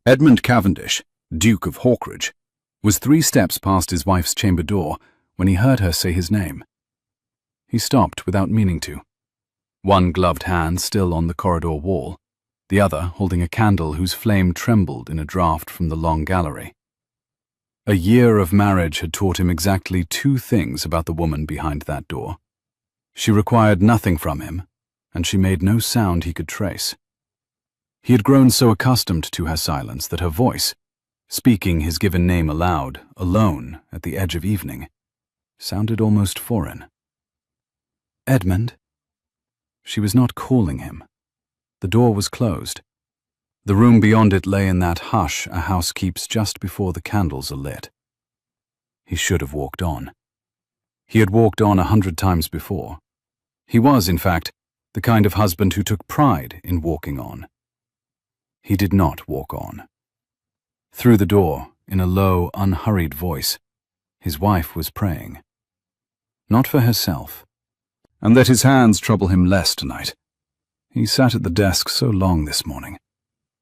Edmund Cavendish, Duke of Hawkridge, was 3 steps past his wife's chamber door when he heard her say his name. He stopped without meaning to, one gloved hand still on the corridor wall, the other holding a candle whose flame trembled in a draught from the long gallery. A year of marriage had taught him exactly 2 things about the woman behind that door. She required nothing from him, and she made no sound he could trace. He had grown so accustomed to her silence that her voice, speaking his given name aloud, alone, at the edge of evening, sounded almost foreign. "Edmund?" She was not calling him. The door was closed. The room beyond it lay in that hush a house keeps just before the candles are lit. He should have walked on. He had walked on 100 times before. He was, in fact, the kind of husband who took pride in walking on. He did not walk on. Through the door, in a low, unhurried voice, his wife was praying. Not for herself, and let his hands trouble him less tonight. He sat at the desk so long this morning.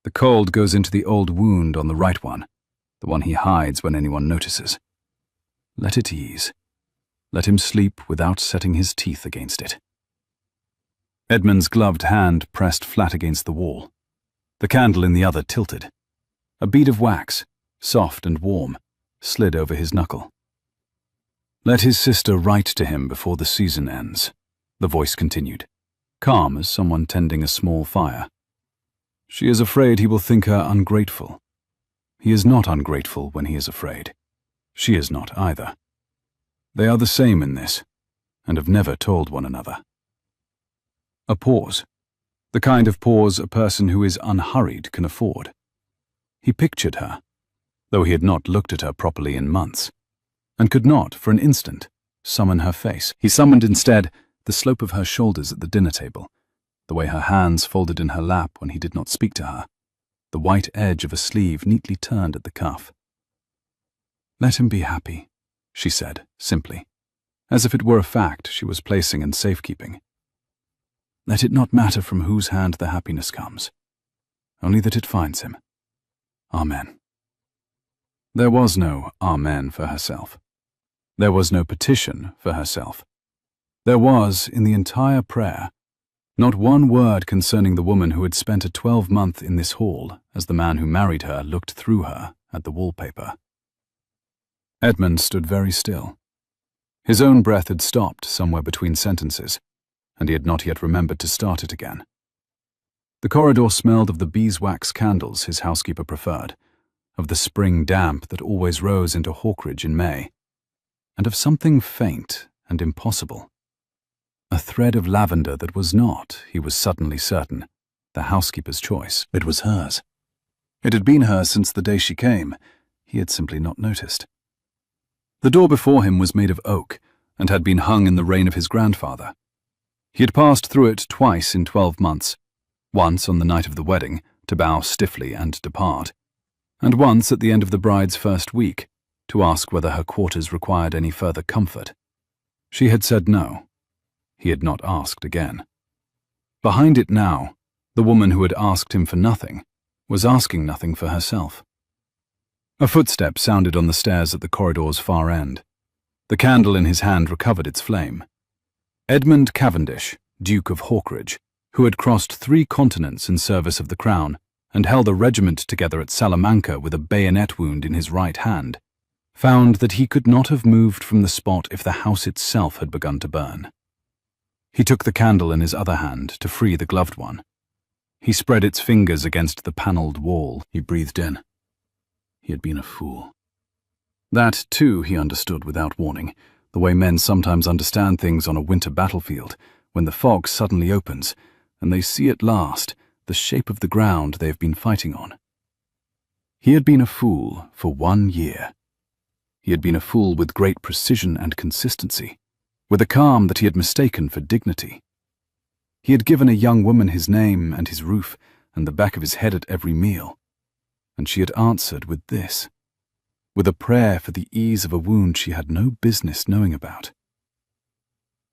The cold goes into the old wound on the right one, the one he hides when anyone notices. Let it ease. Let him sleep without setting his teeth against it. Edmund's gloved hand pressed flat against the wall. The candle in the other tilted. A bead of wax, soft and warm, slid over his knuckle. Let his sister write to him before the season ends, the voice continued, calm as someone tending a small fire. She is afraid he will think her ungrateful. He is not ungrateful when he is afraid. She is not either. They are the same in this, and have never told one another. A pause. The kind of pause a person who is unhurried can afford. He pictured her, though he had not looked at her properly in months, and could not, for an instant, summon her face. He summoned instead the slope of her shoulders at the dinner table, the way her hands folded in her lap when he did not speak to her, the white edge of a sleeve neatly turned at the cuff. "Let him be happy," she said, simply, as if it were a fact she was placing in safekeeping. "Let it not matter from whose hand the happiness comes, only that it finds him. Amen." There was no amen for herself. There was no petition for herself. There was, in the entire prayer, not one word concerning the woman who had spent a 12-month in this hall as the man who married her looked through her at the wallpaper. Edmund stood very still. His own breath had stopped somewhere between sentences, and he had not yet remembered to start it again. The corridor smelled of the beeswax candles his housekeeper preferred, of the spring damp that always rose into Hawkridge in May, and of something faint and impossible. A thread of lavender that was not, he was suddenly certain, the housekeeper's choice. It was hers. It had been hers since the day she came. He had simply not noticed. The door before him was made of oak and had been hung in the reign of his grandfather. He had passed through it twice in 12 months, once on the night of the wedding, to bow stiffly and depart, and once at the end of the bride's first week, to ask whether her quarters required any further comfort. She had said no. He had not asked again. Behind it now, the woman who had asked him for nothing was asking nothing for herself. A footstep sounded on the stairs at the corridor's far end. The candle in his hand recovered its flame. Edmund Cavendish, Duke of Hawkridge, who had crossed 3 continents in service of the crown and held a regiment together at Salamanca with a bayonet wound in his right hand, found that he could not have moved from the spot if the house itself had begun to burn. He took the candle in his other hand to free the gloved one. He spread its fingers against the panelled wall. He breathed in. He had been a fool. That, too, he understood without warning, the way men sometimes understand things on a winter battlefield, when the fog suddenly opens, and they see at last the shape of the ground they have been fighting on. He had been a fool for 1 year. He had been a fool with great precision and consistency, with a calm that he had mistaken for dignity. He had given a young woman his name and his roof and the back of his head at every meal, and she had answered with this, with a prayer for the ease of a wound she had no business knowing about.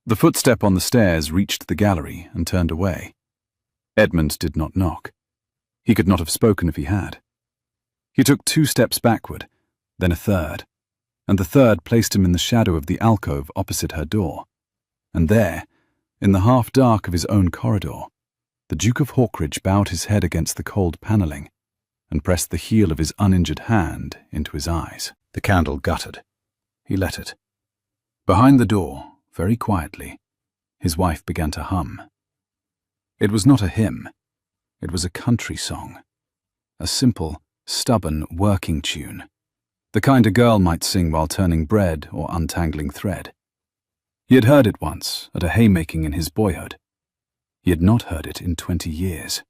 The footstep on the stairs reached the gallery and turned away. Edmund did not knock. He could not have spoken if he had. He took 2 steps backward, then a third, and the third placed him in the shadow of the alcove opposite her door. And there, in the half-dark of his own corridor, the Duke of Hawkridge bowed his head against the cold panelling and pressed the heel of his uninjured hand into his eyes. The candle guttered. He let it. Behind the door, very quietly, his wife began to hum. It was not a hymn. It was a country song. A simple, stubborn, working tune. The kind a girl might sing while turning bread or untangling thread. He had heard it once at a haymaking in his boyhood. He had not heard it in 20 years.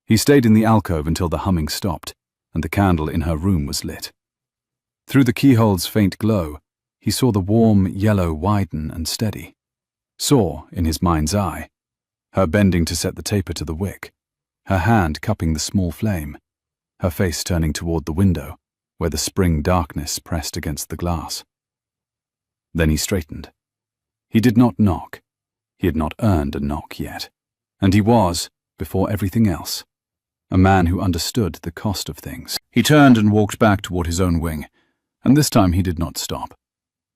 He stayed in the alcove until the humming stopped and the candle in her room was lit. Through the keyhole's faint glow, he saw the warm yellow widen and steady. Saw, in his mind's eye, her bending to set the taper to the wick, her hand cupping the small flame, her face turning toward the window, where the spring darkness pressed against the glass. Then he straightened. He did not knock. He had not earned a knock yet. And he was, before everything else, a man who understood the cost of things. He turned and walked back toward his own wing, and this time he did not stop.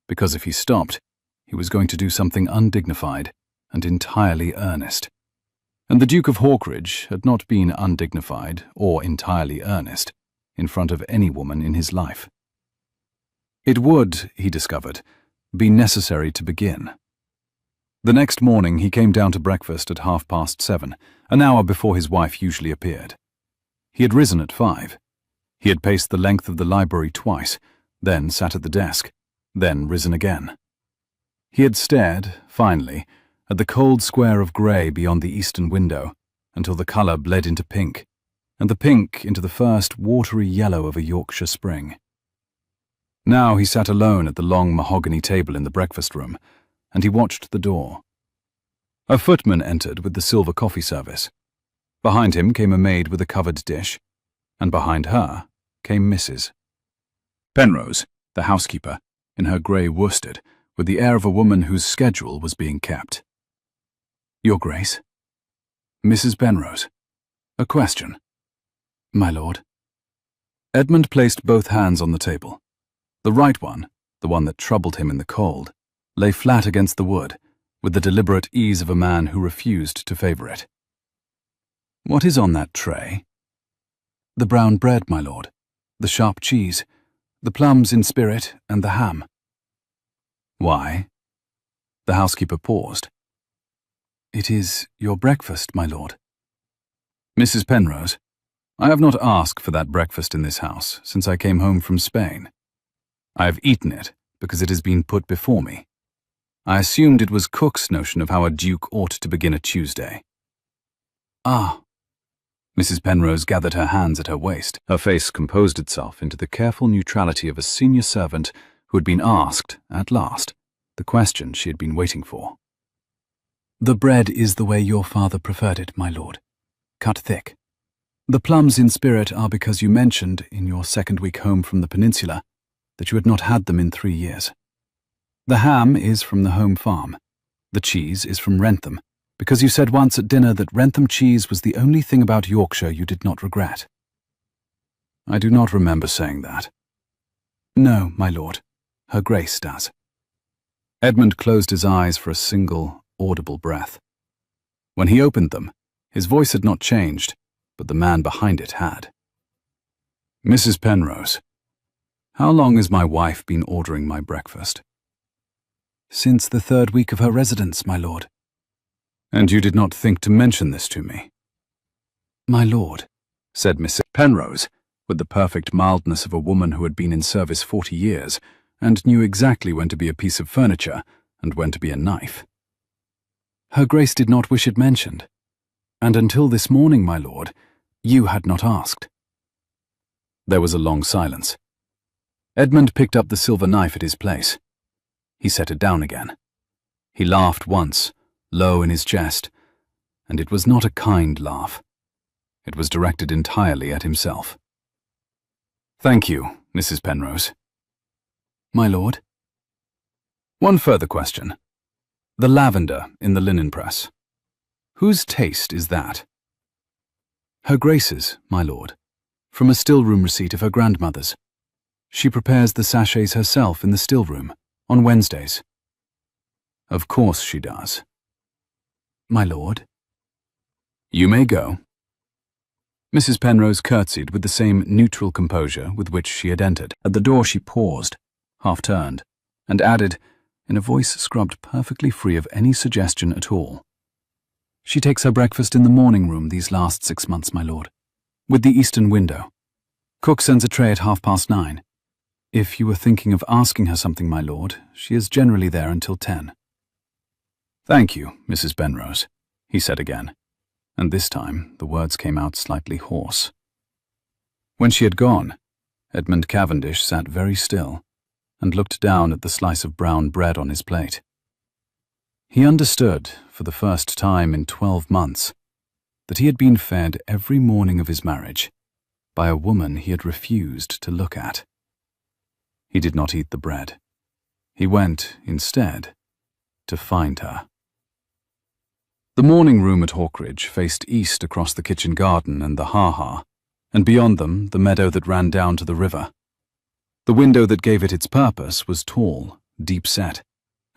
Because if he stopped, he was going to do something undignified and entirely earnest. And the Duke of Hawkridge had not been undignified or entirely earnest in front of any woman in his life. It would, he discovered, be necessary to begin. The next morning he came down to breakfast at 7:30, an hour before his wife usually appeared. He had risen at 5. He had paced the length of the library twice, then sat at the desk, then risen again. He had stared, finally, at the cold square of grey beyond the eastern window until the colour bled into pink, and the pink into the first watery yellow of a Yorkshire spring. Now he sat alone at the long mahogany table in the breakfast room, and he watched the door. A footman entered with the silver coffee service. Behind him came a maid with a covered dish, and behind her came Mrs. Penrose, the housekeeper, in her grey worsted, with the air of a woman whose schedule was being kept. "Your Grace?" "Mrs. Penrose. A question." "My lord." Edmund placed both hands on the table. The right one, the one that troubled him in the cold, lay flat against the wood, with the deliberate ease of a man who refused to favour it. "What is on that tray?" "The brown bread, my lord, the sharp cheese, the plums in spirit, and the ham." "Why?" The housekeeper paused. "It is your breakfast, my lord." "Mrs. Penrose, I have not asked for that breakfast in this house since I came home from Spain. I have eaten it because it has been put before me. I assumed it was cook's notion of how a duke ought to begin a Tuesday." "Ah." Mrs. Penrose gathered her hands at her waist. Her face composed itself into the careful neutrality of a senior servant who had been asked, at last, the question she had been waiting for. "The bread is the way your father preferred it, my lord, cut thick. The plums in spirit are because you mentioned, in your second week home from the peninsula, that you had not had them in 3 years. The ham is from the home farm. The cheese is from Wrentham, because you said once at dinner that Wrentham cheese was the only thing about Yorkshire you did not regret." "I do not remember saying that." "No, my lord. Her Grace does." Edmund closed his eyes for a single, audible breath. When he opened them, his voice had not changed, but the man behind it had. "Mrs. Penrose, how long has my wife been ordering my breakfast?" "Since the 3rd week of her residence, my lord." "And you did not think to mention this to me?" "My lord," said Mrs. Penrose, with the perfect mildness of a woman who had been in service 40 years and knew exactly when to be a piece of furniture and when to be a knife. "Her Grace did not wish it mentioned, and until this morning, my lord, you had not asked." There was a long silence. Edmund picked up the silver knife at his place. He set it down again. He laughed once, low in his chest, and it was not a kind laugh. It was directed entirely at himself. "Thank you, Mrs. Penrose." "My lord?" "One further question. The lavender in the linen press. Whose taste is that?" "Her Grace's, my lord. From a still-room receipt of her grandmother's. She prepares the sachets herself in the still-room, on Wednesdays. Of course she does. My lord. You may go. Mrs. Penrose curtsied with the same neutral composure with which she had entered. At the door she paused, half-turned, and added, in a voice scrubbed perfectly free of any suggestion at all. She takes her breakfast in the morning room these last 6 months, my lord, with the eastern window. Cook sends a tray at 9:30. If you were thinking of asking her something, my lord, she is generally there until 10. Thank you, Mrs. Penrose, he said again, and this time the words came out slightly hoarse. When she had gone, Edmund Cavendish sat very still and looked down at the slice of brown bread on his plate. He understood, for the first time in 12 months, that he had been fed every morning of his marriage by a woman he had refused to look at. He did not eat the bread. He went, instead, to find her. The morning room at Hawkridge faced east across the kitchen garden and the ha-ha, and beyond them the meadow that ran down to the river. The window that gave it its purpose was tall, deep-set,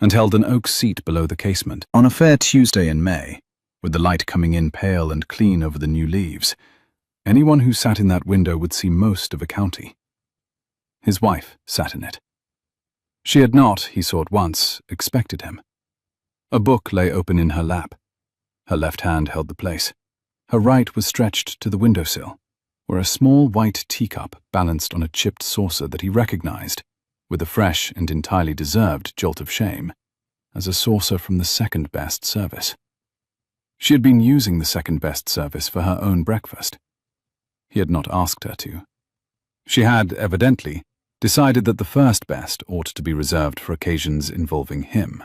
and held an oak seat below the casement. On a fair Tuesday in May, with the light coming in pale and clean over the new leaves, anyone who sat in that window would see most of a county. His wife sat in it. She had not, he saw at once, expected him. A book lay open in her lap. Her left hand held the place. Her right was stretched to the windowsill, where a small white teacup balanced on a chipped saucer that he recognized, with a fresh and entirely deserved jolt of shame, as a saucer from the second-best service. She had been using the second-best service for her own breakfast. He had not asked her to. She had, evidently, decided that the first best ought to be reserved for occasions involving him.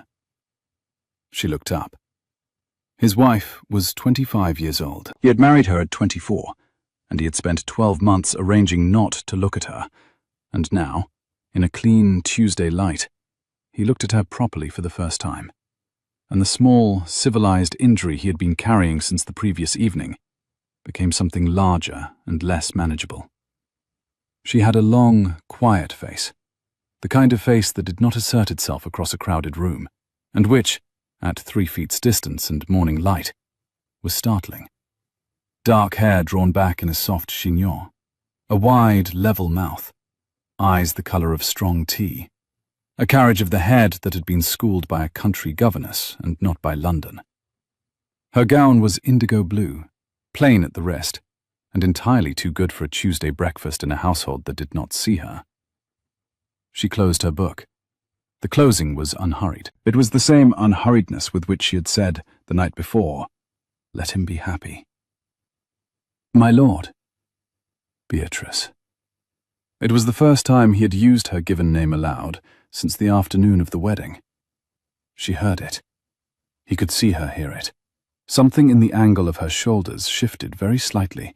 She looked up. His wife was 25 years old. He had married her at 24, and he had spent 12 months arranging not to look at her, and now, in a clean Tuesday light, he looked at her properly for the first time, and the small, civilized injury he had been carrying since the previous evening became something larger and less manageable. She had a long, quiet face, the kind of face that did not assert itself across a crowded room, and which, at 3 feet's distance and morning light, was startling. Dark hair drawn back in a soft chignon, a wide, level mouth, eyes the colour of strong tea, a carriage of the head that had been schooled by a country governess and not by London. Her gown was indigo blue, plain at the wrist, and entirely too good for a Tuesday breakfast in a household that did not see her. She closed her book. The closing was unhurried. It was the same unhurriedness with which she had said, the night before, "Let him be happy." My lord. Beatrice. It was the first time he had used her given name aloud since the afternoon of the wedding. She heard it. He could see her hear it. Something in the angle of her shoulders shifted very slightly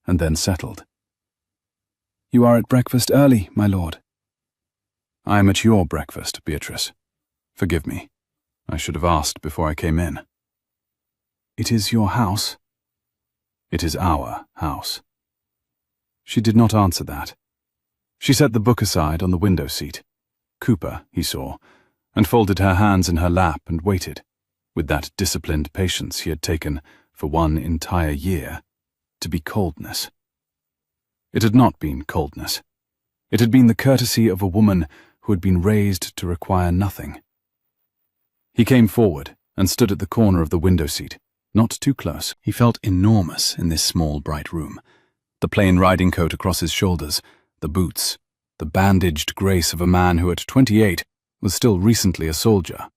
and then settled. You are at breakfast early, my lord. I am at your breakfast, Beatrice. Forgive me. I should have asked before I came in. It is your house? It is our house. She did not answer that. She set the book aside on the window seat. Cooper, he saw, and folded her hands in her lap and waited, with that disciplined patience he had taken for 1 entire year, to be coldness. It had not been coldness. It had been the courtesy of a woman who had been raised to require nothing. He came forward and stood at the corner of the window seat, not too close. He felt enormous in this small, bright room. The plain riding coat across his shoulders, the boots, the bandaged grace of a man who at 28 was still recently a soldier.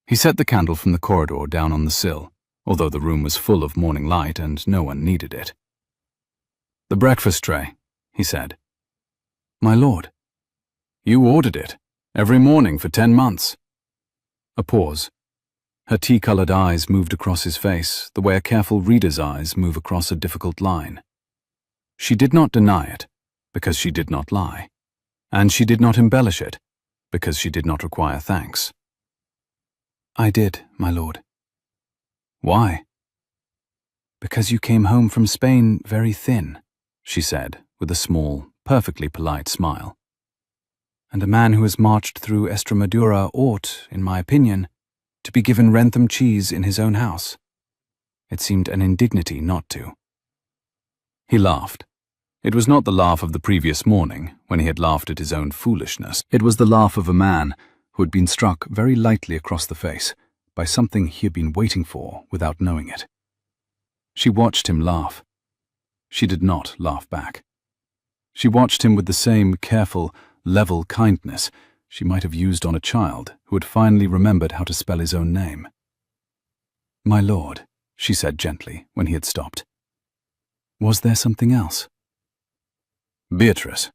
He set the candle from the corridor down on the sill, although the room was full of morning light and no one needed it. The breakfast tray, he said. My lord. You ordered it, every morning for 10 months. A pause. Her tea-coloured eyes moved across his face the way a careful reader's eyes move across a difficult line. She did not deny it, because she did not lie, and she did not embellish it, because she did not require thanks. I did, my lord. Why? Because you came home from Spain very thin, she said, with a small, perfectly polite smile. And a man who has marched through Estremadura ought, in my opinion, to be given Rentham cheese in his own house. It seemed an indignity not to. He laughed. It was not the laugh of the previous morning, when he had laughed at his own foolishness. It was the laugh of a man who had been struck very lightly across the face by something he had been waiting for without knowing it. She watched him laugh. She did not laugh back. She watched him with the same careful, level kindness she might have used on a child who had finally remembered how to spell his own name. "My lord," she said gently when he had stopped. "Was there something else?" "Beatrice."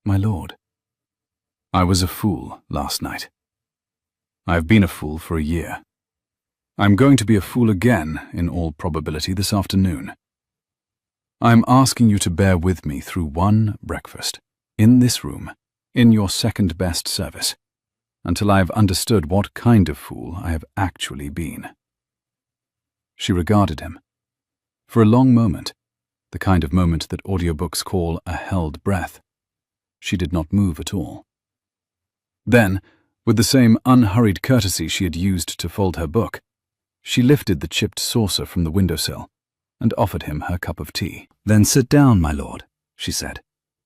"My lord." "I was a fool last night. I have been a fool for a year. I'm going to be a fool again, in all probability, this afternoon. I'm asking you to bear with me through one breakfast, in this room, in your second-best service, until I have understood what kind of fool I have actually been." She regarded him. For a long moment, the kind of moment that audiobooks call a held breath, she did not move at all. Then, with the same unhurried courtesy she had used to fold her book, she lifted the chipped saucer from the windowsill and offered him her cup of tea. "Then sit down, my lord," she said,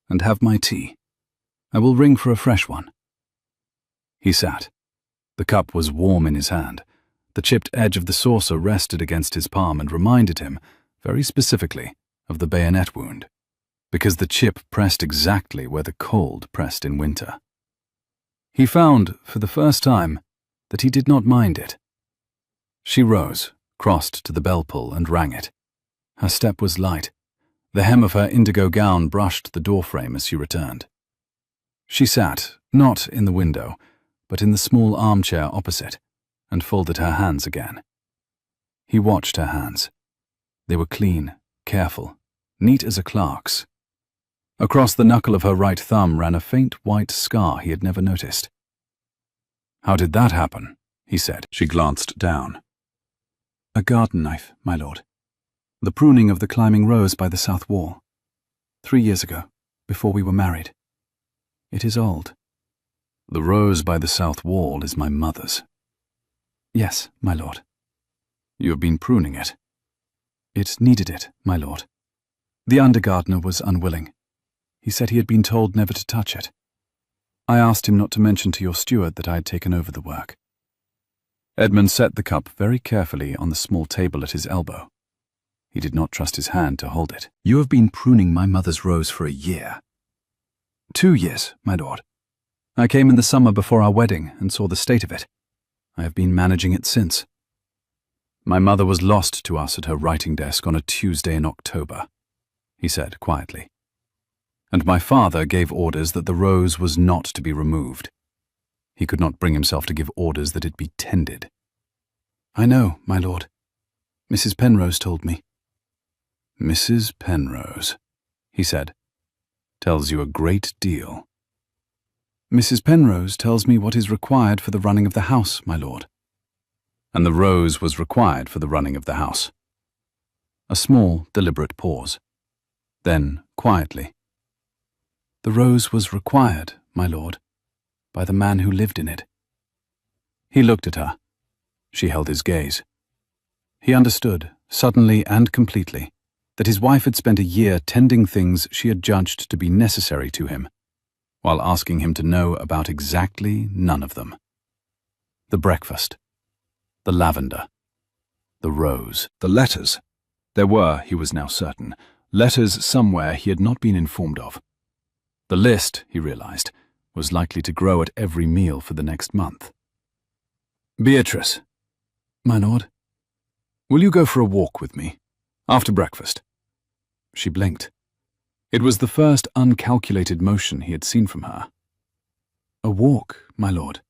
"and have my tea. I will ring for a fresh one." He sat. The cup was warm in his hand. The chipped edge of the saucer rested against his palm and reminded him, very specifically, of the bayonet wound, because the chip pressed exactly where the cold pressed in winter. He found, for the first time, that he did not mind it. She rose, crossed to the bell-pull and rang it. Her step was light. The hem of her indigo gown brushed the doorframe as she returned. She sat, not in the window, but in the small armchair opposite, and folded her hands again. He watched her hands. They were clean, careful, neat as a clerk's. Across the knuckle of her right thumb ran a faint white scar he had never noticed. "How did that happen?" he said. She glanced down. "A garden knife, my lord. The pruning of the climbing rose by the south wall. 3 years ago, before we were married. It is old." "The rose by the south wall is my mother's." "Yes, my lord." "You have been pruning it." "It needed it, my lord. The undergardener was unwilling. He said he had been told never to touch it. I asked him not to mention to your steward that I had taken over the work." Edmund set the cup very carefully on the small table at his elbow. He did not trust his hand to hold it. "You have been pruning my mother's rose for a year." 2 years, my lord. I came in the summer before our wedding and saw the state of it. I have been managing it since. My mother was lost to us at her writing desk on a Tuesday in October," he said quietly. "And my father gave orders that the rose was not to be removed. He could not bring himself to give orders that it be tended." "I know, my lord. Mrs. Penrose told me." "Mrs. Penrose," he said, "tells you a great deal." "Mrs. Penrose tells me what is required for the running of the house, my lord." "And the rose was required for the running of the house." A small, deliberate pause. Then, quietly, "The rose was required, my lord, by the man who lived in it." He looked at her. She held his gaze. He understood, suddenly and completely, that his wife had spent a year tending things she had judged to be necessary to him, while asking him to know about exactly none of them. The breakfast, the lavender, the rose, the letters. There were, he was now certain, letters somewhere he had not been informed of. The list, he realized, was likely to grow at every meal for the next month. "Beatrice." "My lord." "Will you go for a walk with me, after breakfast?" She blinked. It was the first uncalculated motion he had seen from her. "A walk, my lord?"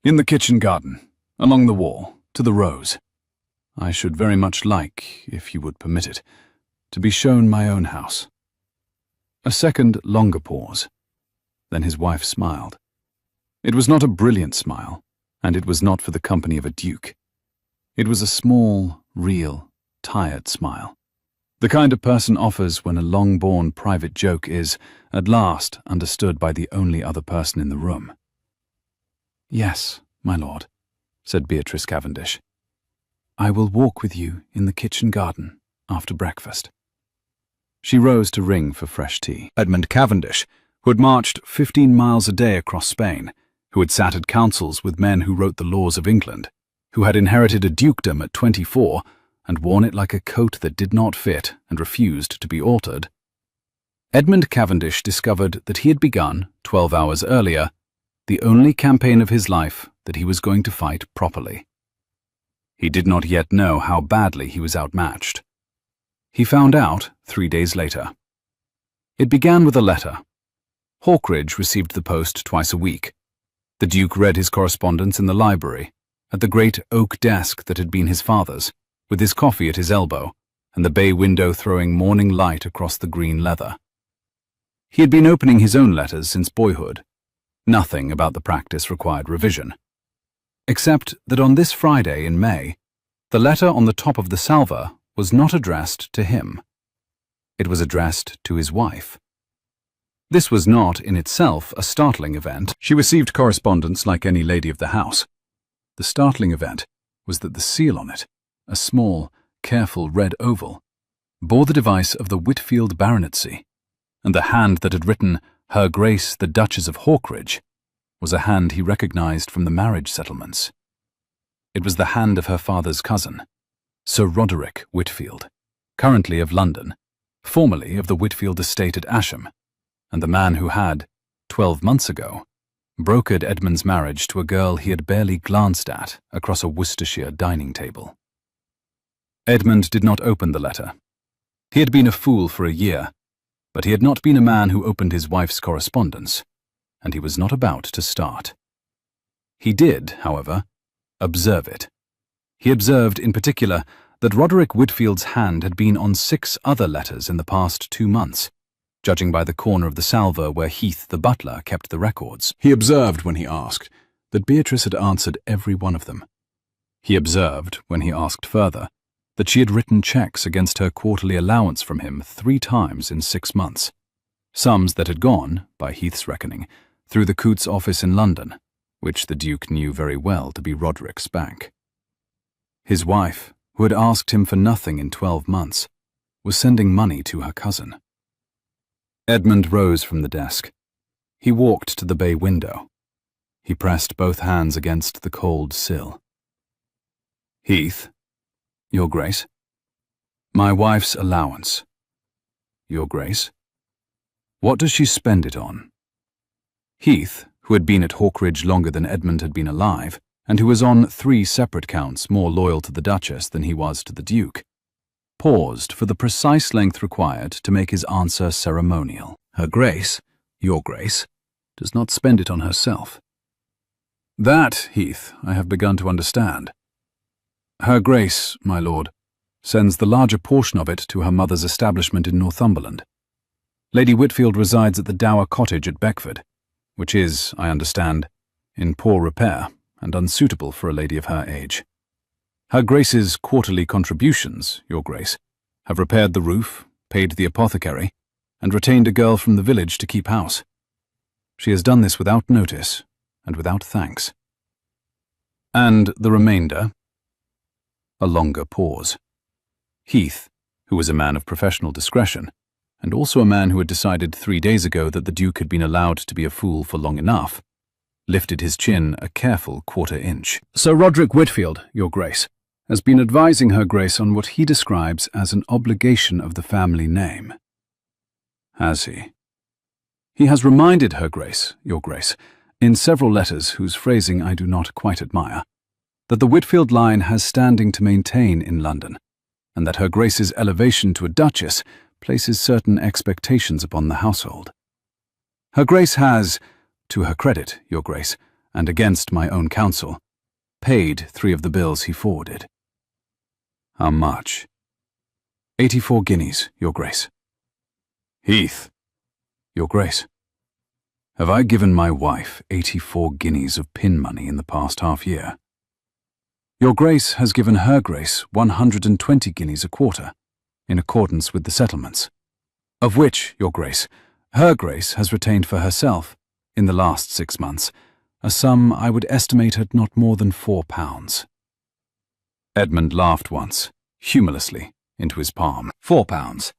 "In the kitchen garden, along the wall, to the rose. I should very much like, if you would permit it, to be shown my own house." A second, longer pause. Then his wife smiled. It was not a brilliant smile, and it was not for the company of a duke. It was a small, real, tired smile. The kind a person offers when a long-born private joke is, at last, understood by the only other person in the room. "Yes, my lord," said Beatrice Cavendish. "I will walk with you in the kitchen garden after breakfast." She rose to ring for fresh tea. Edmund Cavendish, who had marched 15 miles a day across Spain, who had sat at councils with men who wrote the laws of England, who had inherited a dukedom at 24 and worn it like a coat that did not fit and refused to be altered, Edmund Cavendish discovered that he had begun, 12 hours earlier, the only campaign of his life that he was going to fight properly. He did not yet know how badly he was outmatched. He found out 3 days later. It began with a letter. Hawkridge received the post twice a week. The Duke read his correspondence in the library, at the great oak desk that had been his father's, with his coffee at his elbow, and the bay window throwing morning light across the green leather. He had been opening his own letters since boyhood. Nothing about the practice required revision. Except that on this Friday in May, the letter on the top of the salver was not addressed to him. It was addressed to his wife. This was not, in itself, a startling event. She received correspondence like any lady of the house. The startling event was that the seal on it, a small, careful red oval, bore the device of the Whitfield baronetcy, and the hand that had written "Her Grace the Duchess of Hawkridge" was a hand he recognized from the marriage settlements. It was the hand of her father's cousin, Sir Roderick Whitfield, currently of London, formerly of the Whitfield estate at Asham, and the man who had, 12 months ago, brokered Edmund's marriage to a girl he had barely glanced at across a Worcestershire dining table. Edmund did not open the letter. He had been a fool for a year, but he had not been a man who opened his wife's correspondence, and he was not about to start. He did, however, observe it. He observed, in particular, that Roderick Whitfield's hand had been on 6 other letters in the past 2 months, judging by the corner of the salver where Heath the butler kept the records. He observed, when he asked, that Beatrice had answered every one of them. He observed, when he asked further, that she had written cheques against her quarterly allowance from him 3 times in 6 months, sums that had gone, by Heath's reckoning, through the Coote's office in London, which the Duke knew very well to be Roderick's bank. His wife, who had asked him for nothing in 12 months, was sending money to her cousin. Edmund rose from the desk. He walked to the bay window. He pressed both hands against the cold sill. "Heath, Your Grace. My wife's allowance. Your Grace. What does she spend it on?" Heath, who had been at Hawkridge longer than Edmund had been alive, and who was on 3 separate counts more loyal to the Duchess than he was to the Duke, paused for the precise length required to make his answer ceremonial. "Her Grace, Your Grace, does not spend it on herself." "That, Heath, I have begun to understand. Her Grace, my lord, sends the larger portion of it to her mother's establishment in Northumberland. Lady Whitfield resides at the dower cottage at Beckford, which is, I understand, in poor repair and unsuitable for a lady of her age. Her Grace's quarterly contributions, Your Grace, have repaired the roof, paid the apothecary, and retained a girl from the village to keep house. She has done this without notice and without thanks. And the remainder?" A longer pause. Heath, who was a man of professional discretion, and also a man who had decided 3 days ago that the Duke had been allowed to be a fool for long enough, lifted his chin a careful 1/4 inch. "Sir Roderick Whitfield, Your Grace, has been advising Her Grace on what he describes as an obligation of the family name." "Has he?" "He has reminded Her Grace, Your Grace, in several letters whose phrasing I do not quite admire, that the Whitfield line has standing to maintain in London, and that Her Grace's elevation to a duchess places certain expectations upon the household. Her Grace has, to her credit, Your Grace, and against my own counsel, paid 3 of the bills he forwarded." "How much?" 84 guineas, Your Grace." "Heath." "Your Grace, have I given my wife 84 guineas of pin money in the past half-year?" "Your Grace has given Her Grace 120 guineas a quarter, in accordance with the settlements, of which, Your Grace, Her Grace has retained for herself, in the last 6 months, a sum I would estimate at not more than £4. Edmund laughed once, humorlessly, into his palm. £4.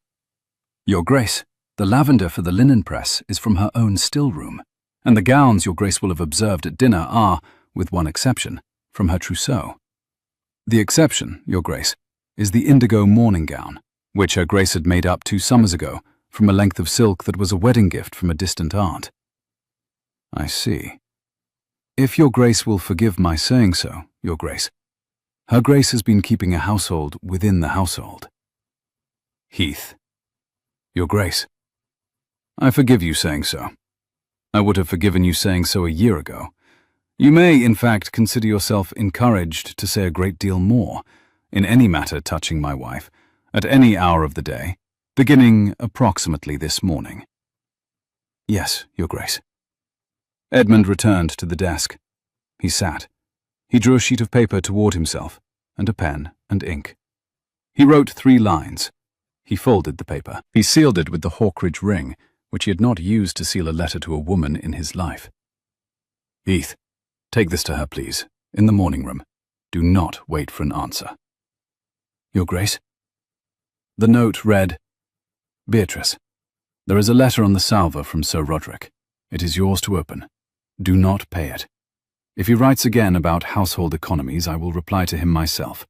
Your Grace, the lavender for the linen press is from her own still-room, and the gowns Your Grace will have observed at dinner are, with one exception, from her trousseau. The exception, Your Grace, is the indigo morning gown, which Her Grace had made up 2 summers ago from a length of silk that was a wedding gift from a distant aunt. I see. If Your Grace will forgive my saying so, Your Grace, Her Grace has been keeping a household within the household. Heath. Your Grace, I forgive you saying so. I would have forgiven you saying so a year ago. You may, in fact, consider yourself encouraged to say a great deal more, in any matter touching my wife, at any hour of the day, beginning approximately this morning. Yes, Your Grace. Edmund returned to the desk. He sat. He drew a sheet of paper toward himself, and a pen and ink. He wrote 3 lines. He folded the paper. He sealed it with the Hawkridge ring, which he had not used to seal a letter to a woman in his life. Heath, take this to her, please, in the morning room. Do not wait for an answer. Your Grace? The note read, Beatrice, there is a letter on the salver from Sir Roderick. It is yours to open. Do not pay it. If he writes again about household economies, I will reply to him myself.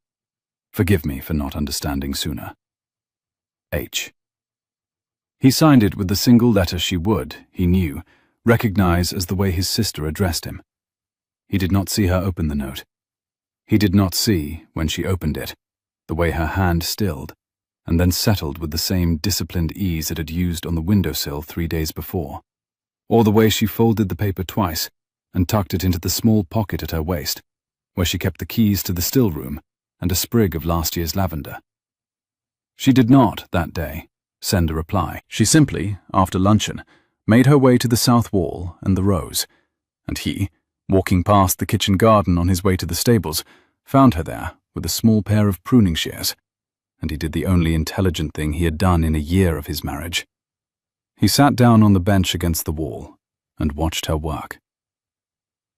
Forgive me for not understanding sooner. H. He signed it with the single letter she would, he knew, recognize as the way his sister addressed him. He did not see her open the note. He did not see, when she opened it, the way her hand stilled, and then settled with the same disciplined ease it had used on the windowsill 3 days before, or the way she folded the paper twice and tucked it into the small pocket at her waist, where she kept the keys to the still room and a sprig of last year's lavender. She did not, that day, send a reply. She simply, after luncheon, made her way to the south wall and the rose, and he, walking past the kitchen garden on his way to the stables, found her there with a small pair of pruning shears, and he did the only intelligent thing he had done in a year of his marriage. He sat down on the bench against the wall and watched her work.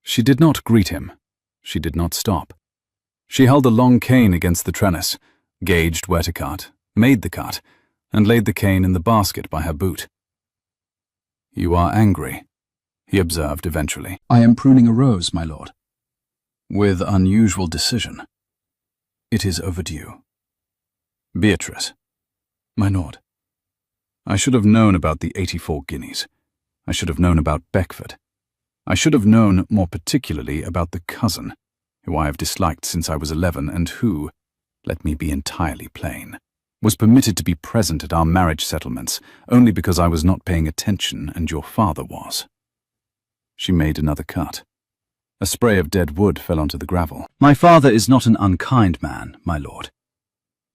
She did not greet him. She did not stop. She held a long cane against the trellis, gauged where to cut, made the cut, and laid the cane in the basket by her boot. You are angry, he observed eventually. I am pruning a rose, my lord. With unusual decision. It is overdue. Beatrice. My lord. I should have known about the 84 guineas. I should have known about Beckford. I should have known more particularly about the cousin, who I have disliked since I was 11 and who, let me be entirely plain, was permitted to be present at our marriage settlements only because I was not paying attention and your father was. She made another cut. A spray of dead wood fell onto the gravel. My father is not an unkind man, my lord.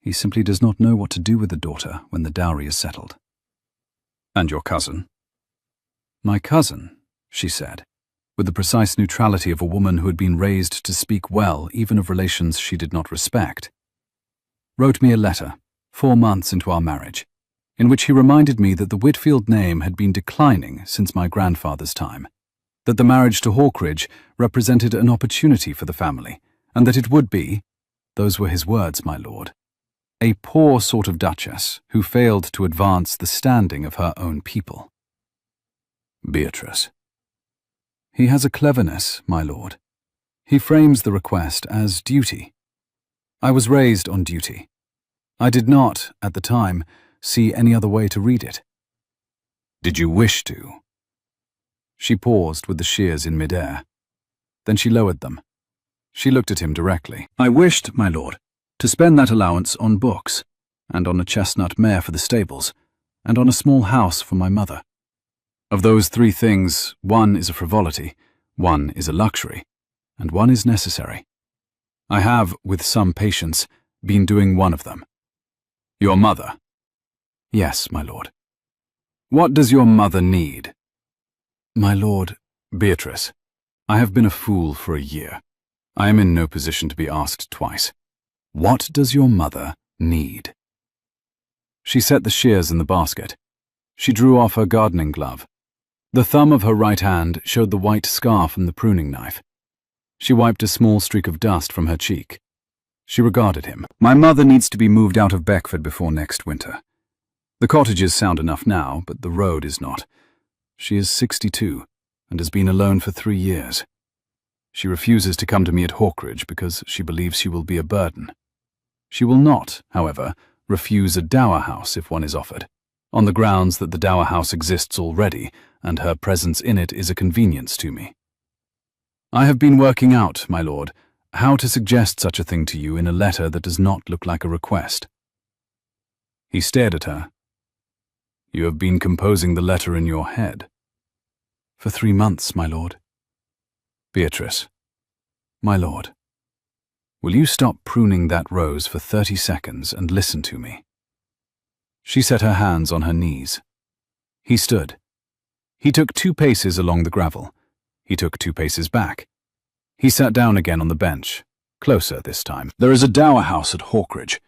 He simply does not know what to do with the daughter when the dowry is settled. And your cousin? My cousin, she said, with the precise neutrality of a woman who had been raised to speak well even of relations she did not respect, wrote me a letter 4 months into our marriage, in which he reminded me that the Whitfield name had been declining since my grandfather's time, that the marriage to Hawkridge represented an opportunity for the family, and that it would be, those were his words, my lord, a poor sort of duchess who failed to advance the standing of her own people. Beatrice. He has a cleverness, my lord. He frames the request as duty. I was raised on duty. I did not, at the time, see any other way to read it. Did you wish to? She paused with the shears in mid-air. Then she lowered them. She looked at him directly. I wished, my lord, to spend that allowance on books, and on a chestnut mare for the stables, and on a small house for my mother. Of those 3 things, one is a frivolity, one is a luxury, and one is necessary. I have, with some patience, been doing one of them. Your mother? Yes, my lord. What does your mother need? My lord, Beatrice, I have been a fool for a year. I am in no position to be asked twice. What does your mother need? She set the shears in the basket. She drew off her gardening glove. The thumb of her right hand showed the white scar from the pruning knife. She wiped a small streak of dust from her cheek. She regarded him. My mother needs to be moved out of Beckford before next winter. The cottage is sound enough now, but the road is not. She is 62 and has been alone for 3 years. She refuses to come to me at Hawkridge because she believes she will be a burden. She will not, however, refuse a dower house if one is offered, on the grounds that the dower house exists already and her presence in it is a convenience to me. I have been working out, my lord, how to suggest such a thing to you in a letter that does not look like a request. He stared at her. You have been composing the letter in your head. For 3 months, my lord. Beatrice. My lord. Will you stop pruning that rose for 30 seconds and listen to me? She set her hands on her knees. He stood. He took 2 paces along the gravel. He took 2 paces back. He sat down again on the bench, closer this time. There is a dower house at Hawkridge.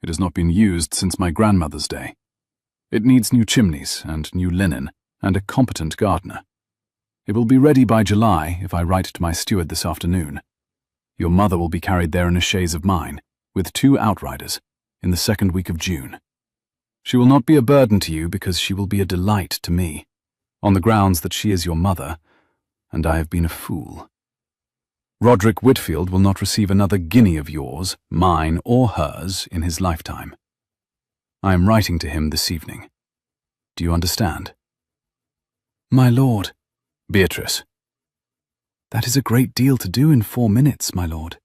It has not been used since my grandmother's day. It needs new chimneys and new linen and a competent gardener. It will be ready by July if I write to my steward this afternoon. Your mother will be carried there in a chaise of mine, with 2 outriders, in the 2nd week of June. She will not be a burden to you because she will be a delight to me, on the grounds that she is your mother, and I have been a fool. Roderick Whitfield will not receive another guinea of yours, mine, or hers in his lifetime. I am writing to him this evening. Do you understand? My lord. Beatrice. That is a great deal to do in 4 minutes, my lord.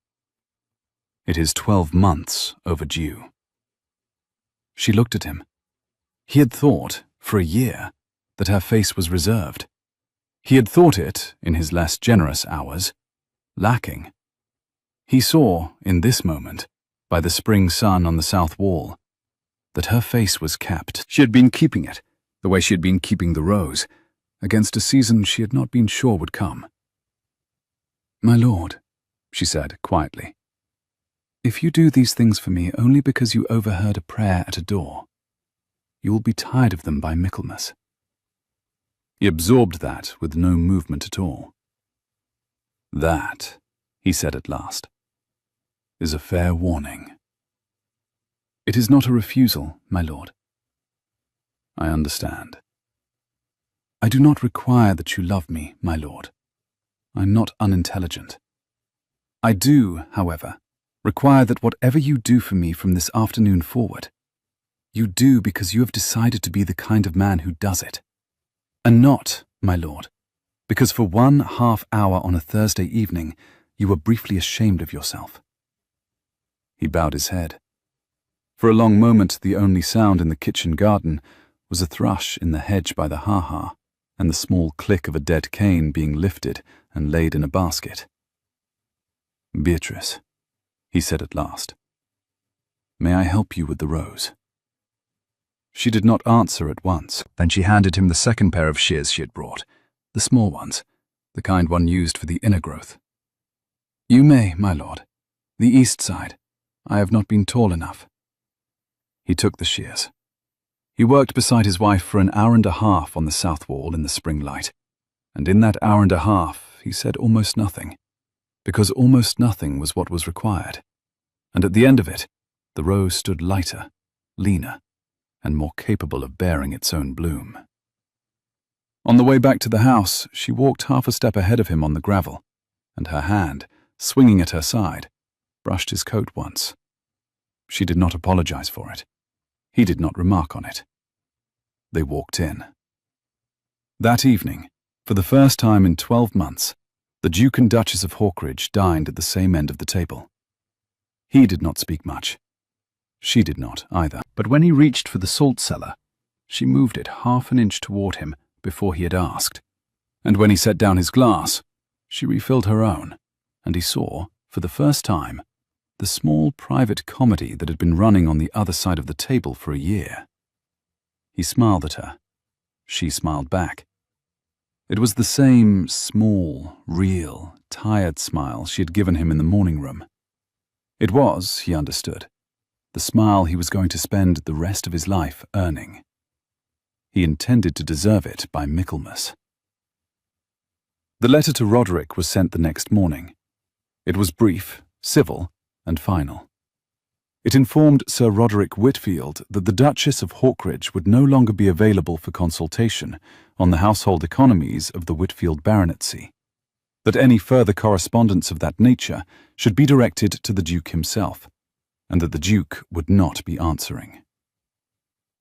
It is 12 months overdue. She looked at him. He had thought, for a year, that her face was reserved. He had thought it, in his less generous hours, lacking. He saw, in this moment, by the spring sun on the south wall, that her face was kept. She had been keeping it, the way she had been keeping the rose, against a season she had not been sure would come. My lord, she said quietly, if you do these things for me only because you overheard a prayer at a door, you will be tired of them by Michaelmas. He absorbed that with no movement at all. That, he said at last, is a fair warning. It is not a refusal, my lord. I understand. I do not require that you love me, my lord. I am not unintelligent. I do, however, require that whatever you do for me from this afternoon forward, you do because you have decided to be the kind of man who does it, and not, my lord, because for 1/2 hour on a Thursday evening you were briefly ashamed of yourself. He bowed his head. For a long moment the only sound in the kitchen garden was a thrush in the hedge by the ha-ha, and the small click of a dead cane being lifted and laid in a basket. Beatrice, he said at last, may I help you with the rose? She did not answer at once. Then she handed him the 2nd pair of shears she had brought, the small ones, the kind one used for the inner growth. You may, my lord. The east side. I have not been tall enough. He took the shears. He worked beside his wife for 1.5 hours on the south wall in the spring light, and in that 1.5 hours he said almost nothing, because almost nothing was what was required, and at the end of it, the rose stood lighter, leaner, and more capable of bearing its own bloom. On the way back to the house, she walked half a step ahead of him on the gravel, and her hand, swinging at her side, brushed his coat once. She did not apologize for it. He did not remark on it. They walked in. That evening, for the first time in 12 months, the Duke and Duchess of Hawkridge dined at the same end of the table. He did not speak much. She did not either. But when he reached for the salt cellar, she moved it 1/2 inch toward him before he had asked. And when he set down his glass, she refilled her own, and he saw, for the first time, the small private comedy that had been running on the other side of the table for a year. He smiled at her. She smiled back. It was the same small, real, tired smile she had given him in the morning room. It was, he understood, the smile he was going to spend the rest of his life earning. He intended to deserve it by Michaelmas. The letter to Roderick was sent the next morning. It was brief, civil, and final. It informed Sir Roderick Whitfield that the Duchess of Hawkridge would no longer be available for consultation on the household economies of the Whitfield baronetcy, that any further correspondence of that nature should be directed to the Duke himself, and that the Duke would not be answering.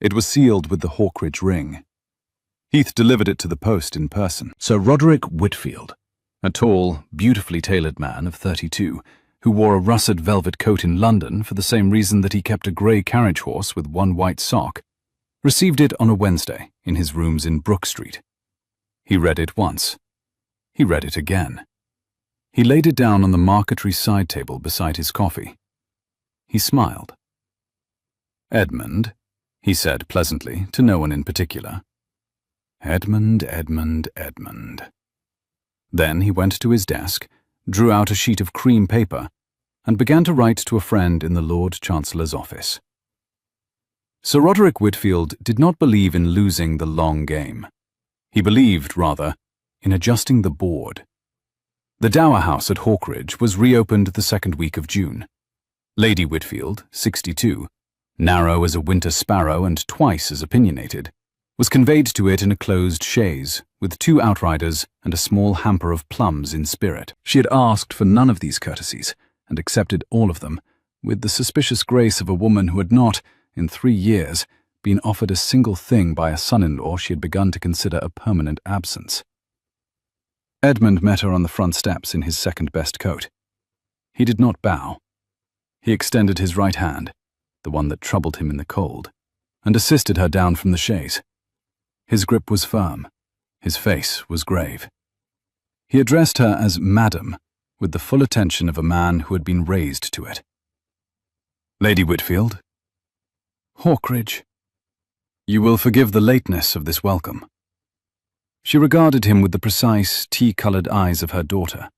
It was sealed with the Hawkridge ring. Heath delivered it to the post in person. Sir Roderick Whitfield, a tall, beautifully tailored man of 32, who wore a russet velvet coat in London for the same reason that he kept a grey carriage horse with one white sock, received it on a Wednesday in his rooms in Brook Street. He read it once. He read it again. He laid it down on the marquetry side table beside his coffee. He smiled. "Edmund," he said pleasantly to no one in particular. "Edmund, Edmund, Edmund." Then he went to his desk, drew out a sheet of cream paper, and began to write to a friend in the Lord Chancellor's office. Sir Roderick Whitfield did not believe in losing the long game. He believed, rather, in adjusting the board. The Dower House at Hawkridge was reopened the second week of June. Lady Whitfield, 62, narrow as a winter sparrow and twice as opinionated, was conveyed to it in a closed chaise, with 2 outriders and a small hamper of plums in spirit. She had asked for none of these courtesies, and accepted all of them, with the suspicious grace of a woman who had not, in 3 years, been offered a single thing by a son-in-law she had begun to consider a permanent absence. Edmund met her on the front steps in his second-best coat. He did not bow. He extended his right hand, the one that troubled him in the cold, and assisted her down from the chaise. His grip was firm. His face was grave. He addressed her as Madam, with the full attention of a man who had been raised to it. "Lady Whitfield." "Hawkridge." "You will forgive the lateness of this welcome." She regarded him with the precise, tea-coloured eyes of her daughter.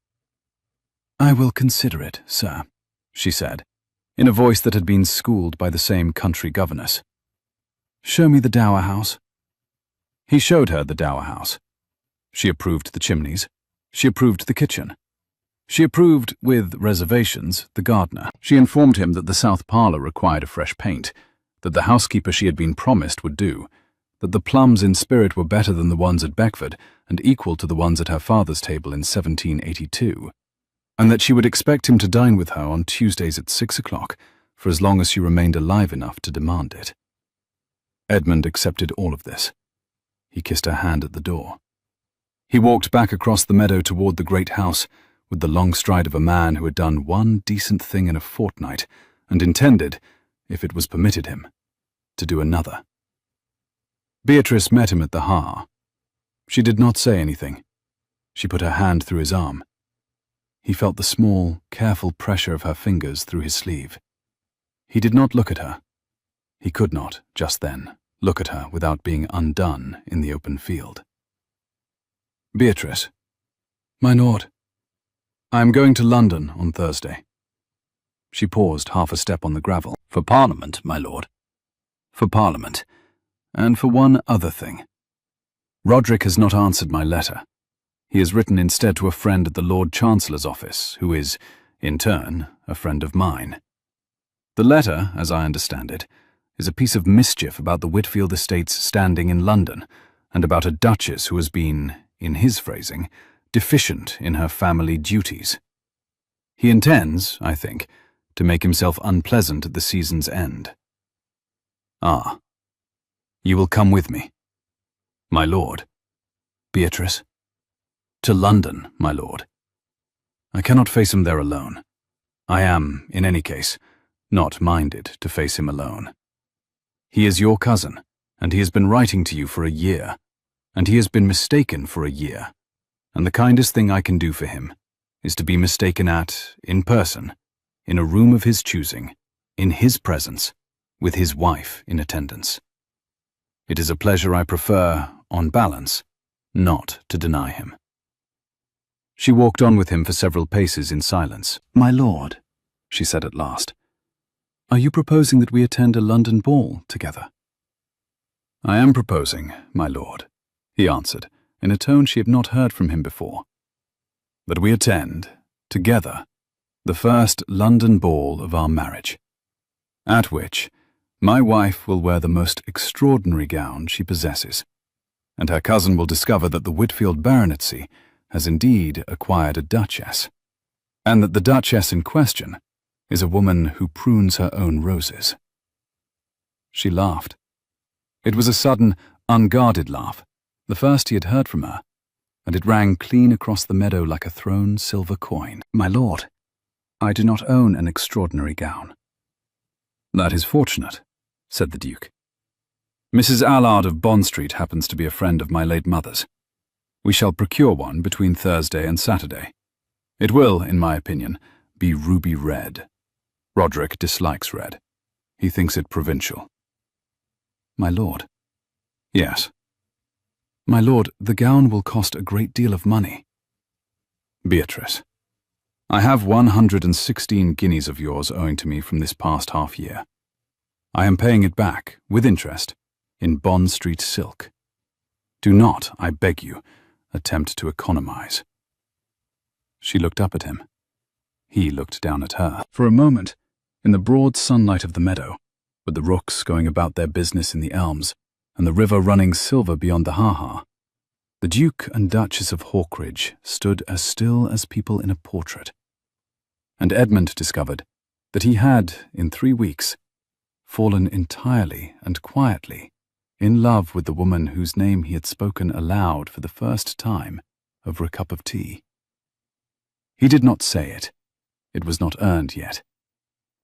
"I will consider it, sir," she said, in a voice that had been schooled by the same country governess. "Show me the Dower House." He showed her the Dower House. She approved the chimneys. She approved the kitchen. She approved, with reservations, the gardener. She informed him that the south parlour required a fresh paint, that the housekeeper she had been promised would do, that the plums in spirit were better than the ones at Beckford and equal to the ones at her father's table in 1782, and that she would expect him to dine with her on Tuesdays at 6 o'clock for as long as she remained alive enough to demand it. Edmund accepted all of this. He kissed her hand at the door. He walked back across the meadow toward the great house with the long stride of a man who had done one decent thing in a fortnight and intended, if it was permitted him, to do another. Beatrice met him at the Har. She did not say anything. She put her hand through his arm. He felt the small, careful pressure of her fingers through his sleeve. He did not look at her. He could not, just then, look at her without being undone in the open field. "Beatrice." "My lord." "I am going to London on Thursday." She paused half a step on the gravel. "For Parliament, my lord." "For Parliament. And for one other thing. Roderick has not answered my letter. He has written instead to a friend at the Lord Chancellor's office, who is, in turn, a friend of mine. The letter, as I understand it, is a piece of mischief about the Whitfield estate's standing in London, and about a duchess who has been, in his phrasing, deficient in her family duties. He intends, I think, to make himself unpleasant at the season's end. Ah, you will come with me." "My lord." "Beatrice." "To London, my lord. I cannot face him there alone. I am, in any case, not minded to face him alone. He is your cousin, and he has been writing to you for a year, and he has been mistaken for a year, and the kindest thing I can do for him is to be mistaken at, in person, in a room of his choosing, in his presence, with his wife in attendance. It is a pleasure I prefer, on balance, not to deny him." She walked on with him for several paces in silence. "My lord," she said at last, Are you proposing that we attend a London ball together? I am proposing, my lord, he answered, in a tone she had not heard from him before, that we attend, together, the first London ball of our marriage, at which my wife will wear the most extraordinary gown she possesses, and her cousin will discover that the Whitfield baronetcy has indeed acquired a duchess, and that the duchess in question is a woman who prunes her own roses. She laughed. It was a sudden, unguarded laugh, the first he had heard from her, and it rang clean across the meadow like a thrown silver coin. My lord, I do not own an extraordinary gown. That is fortunate, said the Duke. Mrs. Allard of Bond Street happens to be a friend of my late mother's. We shall procure one between Thursday and Saturday. It will, in my opinion, be ruby red. Roderick dislikes red. He thinks it provincial. My lord. Yes. My lord, the gown will cost a great deal of money. Beatrice, I have 116 guineas of yours owing to me from this past half year. I am paying it back, with interest, in Bond Street silk. Do not, I beg you, attempt to economize. She looked up at him. He looked down at her. For a moment, in the broad sunlight of the meadow, with the rooks going about their business in the elms, and the river running silver beyond the ha-ha, the Duke and Duchess of Hawkridge stood as still as people in a portrait. And Edmund discovered that he had, in 3 weeks, fallen entirely and quietly in love with the woman whose name he had spoken aloud for the first time over a cup of tea. He did not say it. It was not earned yet.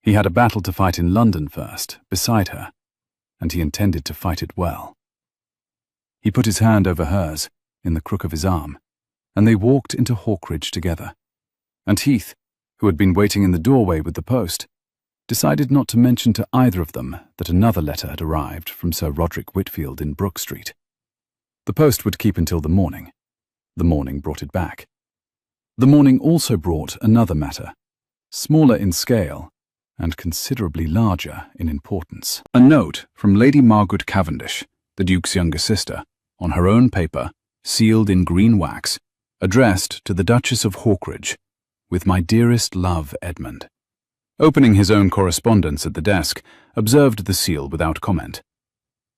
He had a battle to fight in London first, beside her, and he intended to fight it well. He put his hand over hers, in the crook of his arm, and they walked into Hawkridge together. And Heath, who had been waiting in the doorway with the post, decided not to mention to either of them that another letter had arrived from Sir Roderick Whitfield in Brook Street. The post would keep until the morning. The morning brought it back. The morning also brought another matter, smaller in scale and considerably larger in importance. A note from Lady Margaret Cavendish, the Duke's younger sister, on her own paper, sealed in green wax, addressed to the Duchess of Hawkridge, with my dearest love, Edmund. Opening his own correspondence at the desk, observed the seal without comment.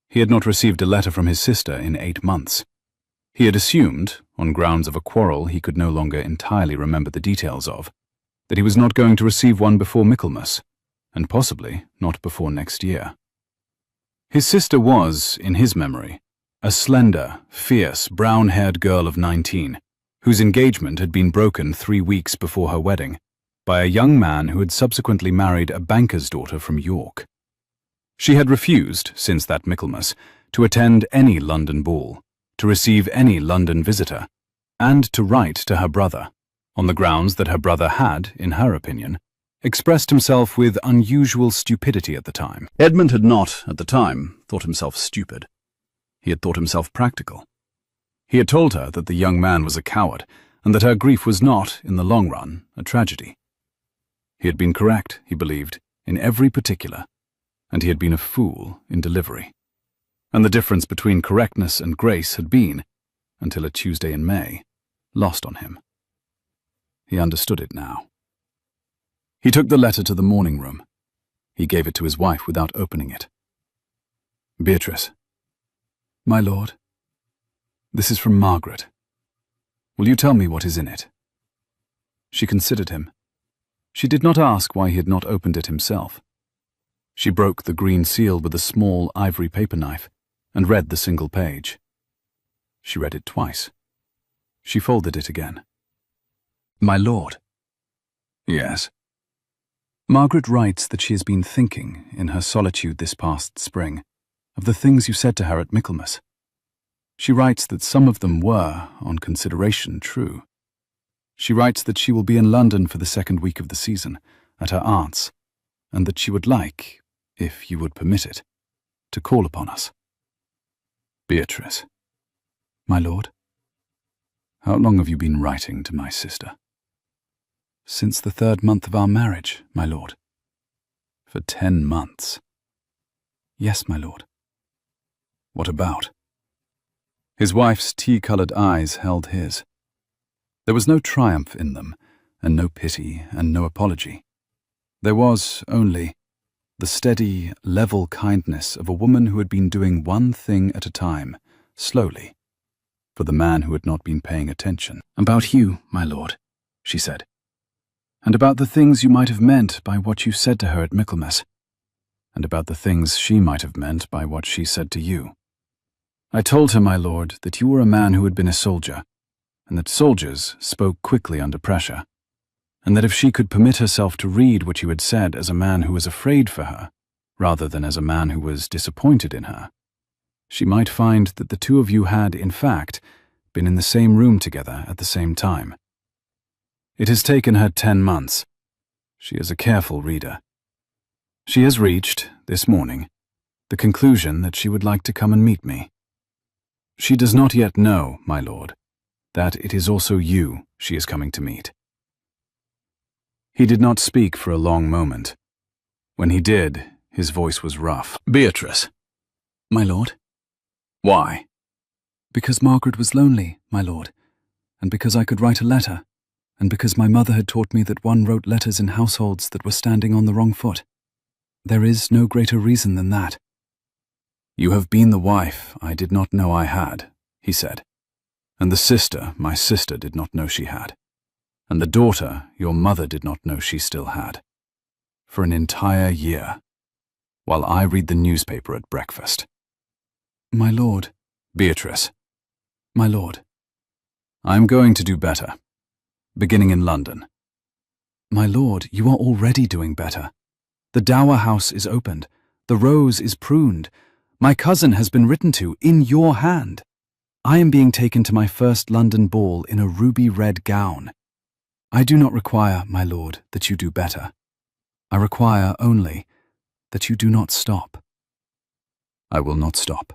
He had not received a letter from his sister in 8 months. He had assumed, on grounds of a quarrel he could no longer entirely remember the details of, that he was not going to receive one before Michaelmas, and possibly not before next year. His sister was, in his memory, a slender, fierce, brown-haired girl of 19, whose engagement had been broken 3 weeks before her wedding by a young man who had subsequently married a banker's daughter from York. She had refused, since that Michaelmas, to attend any London ball, to receive any London visitor, and to write to her brother, on the grounds that her brother had, in her opinion, expressed himself with unusual stupidity at the time. Edmund had not, at the time, thought himself stupid. He had thought himself practical. He had told her that the young man was a coward, and that her grief was not, in the long run, a tragedy. He had been correct, he believed, in every particular, and he had been a fool in delivery. And the difference between correctness and grace had been, until a Tuesday in May, lost on him. He understood it now. He took the letter to the morning room. He gave it to his wife without opening it. Beatrice. My lord, this is from Margaret. Will you tell me what is in it? She considered him. She did not ask why he had not opened it himself. She broke the green seal with a small ivory paper knife and read the single page. She read it twice. She folded it again. My lord. Yes. Margaret writes that she has been thinking, in her solitude this past spring, of the things you said to her at Michaelmas. She writes that some of them were, on consideration, true. She writes that she will be in London for the 2nd week of the season, at her aunt's, and that she would like, if you would permit it, to call upon us. Beatrice. My lord. How long have you been writing to my sister? Since the 3rd month of our marriage, my lord. For 10 months. Yes, my lord. What about? His wife's tea-colored eyes held his. There was no triumph in them, and no pity, and no apology. There was only the steady, level kindness of a woman who had been doing one thing at a time, slowly, for the man who had not been paying attention. About you, my lord, she said, and about the things you might have meant by what you said to her at Michaelmas, and about the things she might have meant by what she said to you. I told her, my lord, that you were a man who had been a soldier, and that soldiers spoke quickly under pressure, and that if she could permit herself to read what you had said as a man who was afraid for her, rather than as a man who was disappointed in her, she might find that the two of you had, in fact, been in the same room together at the same time. It has taken her 10 months. She is a careful reader. She has reached, this morning, the conclusion that she would like to come and meet me. She does not yet know, my lord, that it is also you she is coming to meet. He did not speak for a long moment. When he did, his voice was rough. Beatrice. My lord. Why? Because Margaret was lonely, my lord, and because I could write a letter, and because my mother had taught me that one wrote letters in households that were standing on the wrong foot. There is no greater reason than that. You have been the wife I did not know I had, he said, and the sister my sister did not know she had, and the daughter your mother did not know she still had, for an entire year, while I read the newspaper at breakfast. My lord. Beatrice. My lord. I am going to do better, beginning in London. My lord, you are already doing better. The dower house is opened. The rose is pruned. My cousin has been written to in your hand. I am being taken to my first London ball in a ruby-red gown. I do not require, my lord, that you do better. I require only that you do not stop. I will not stop.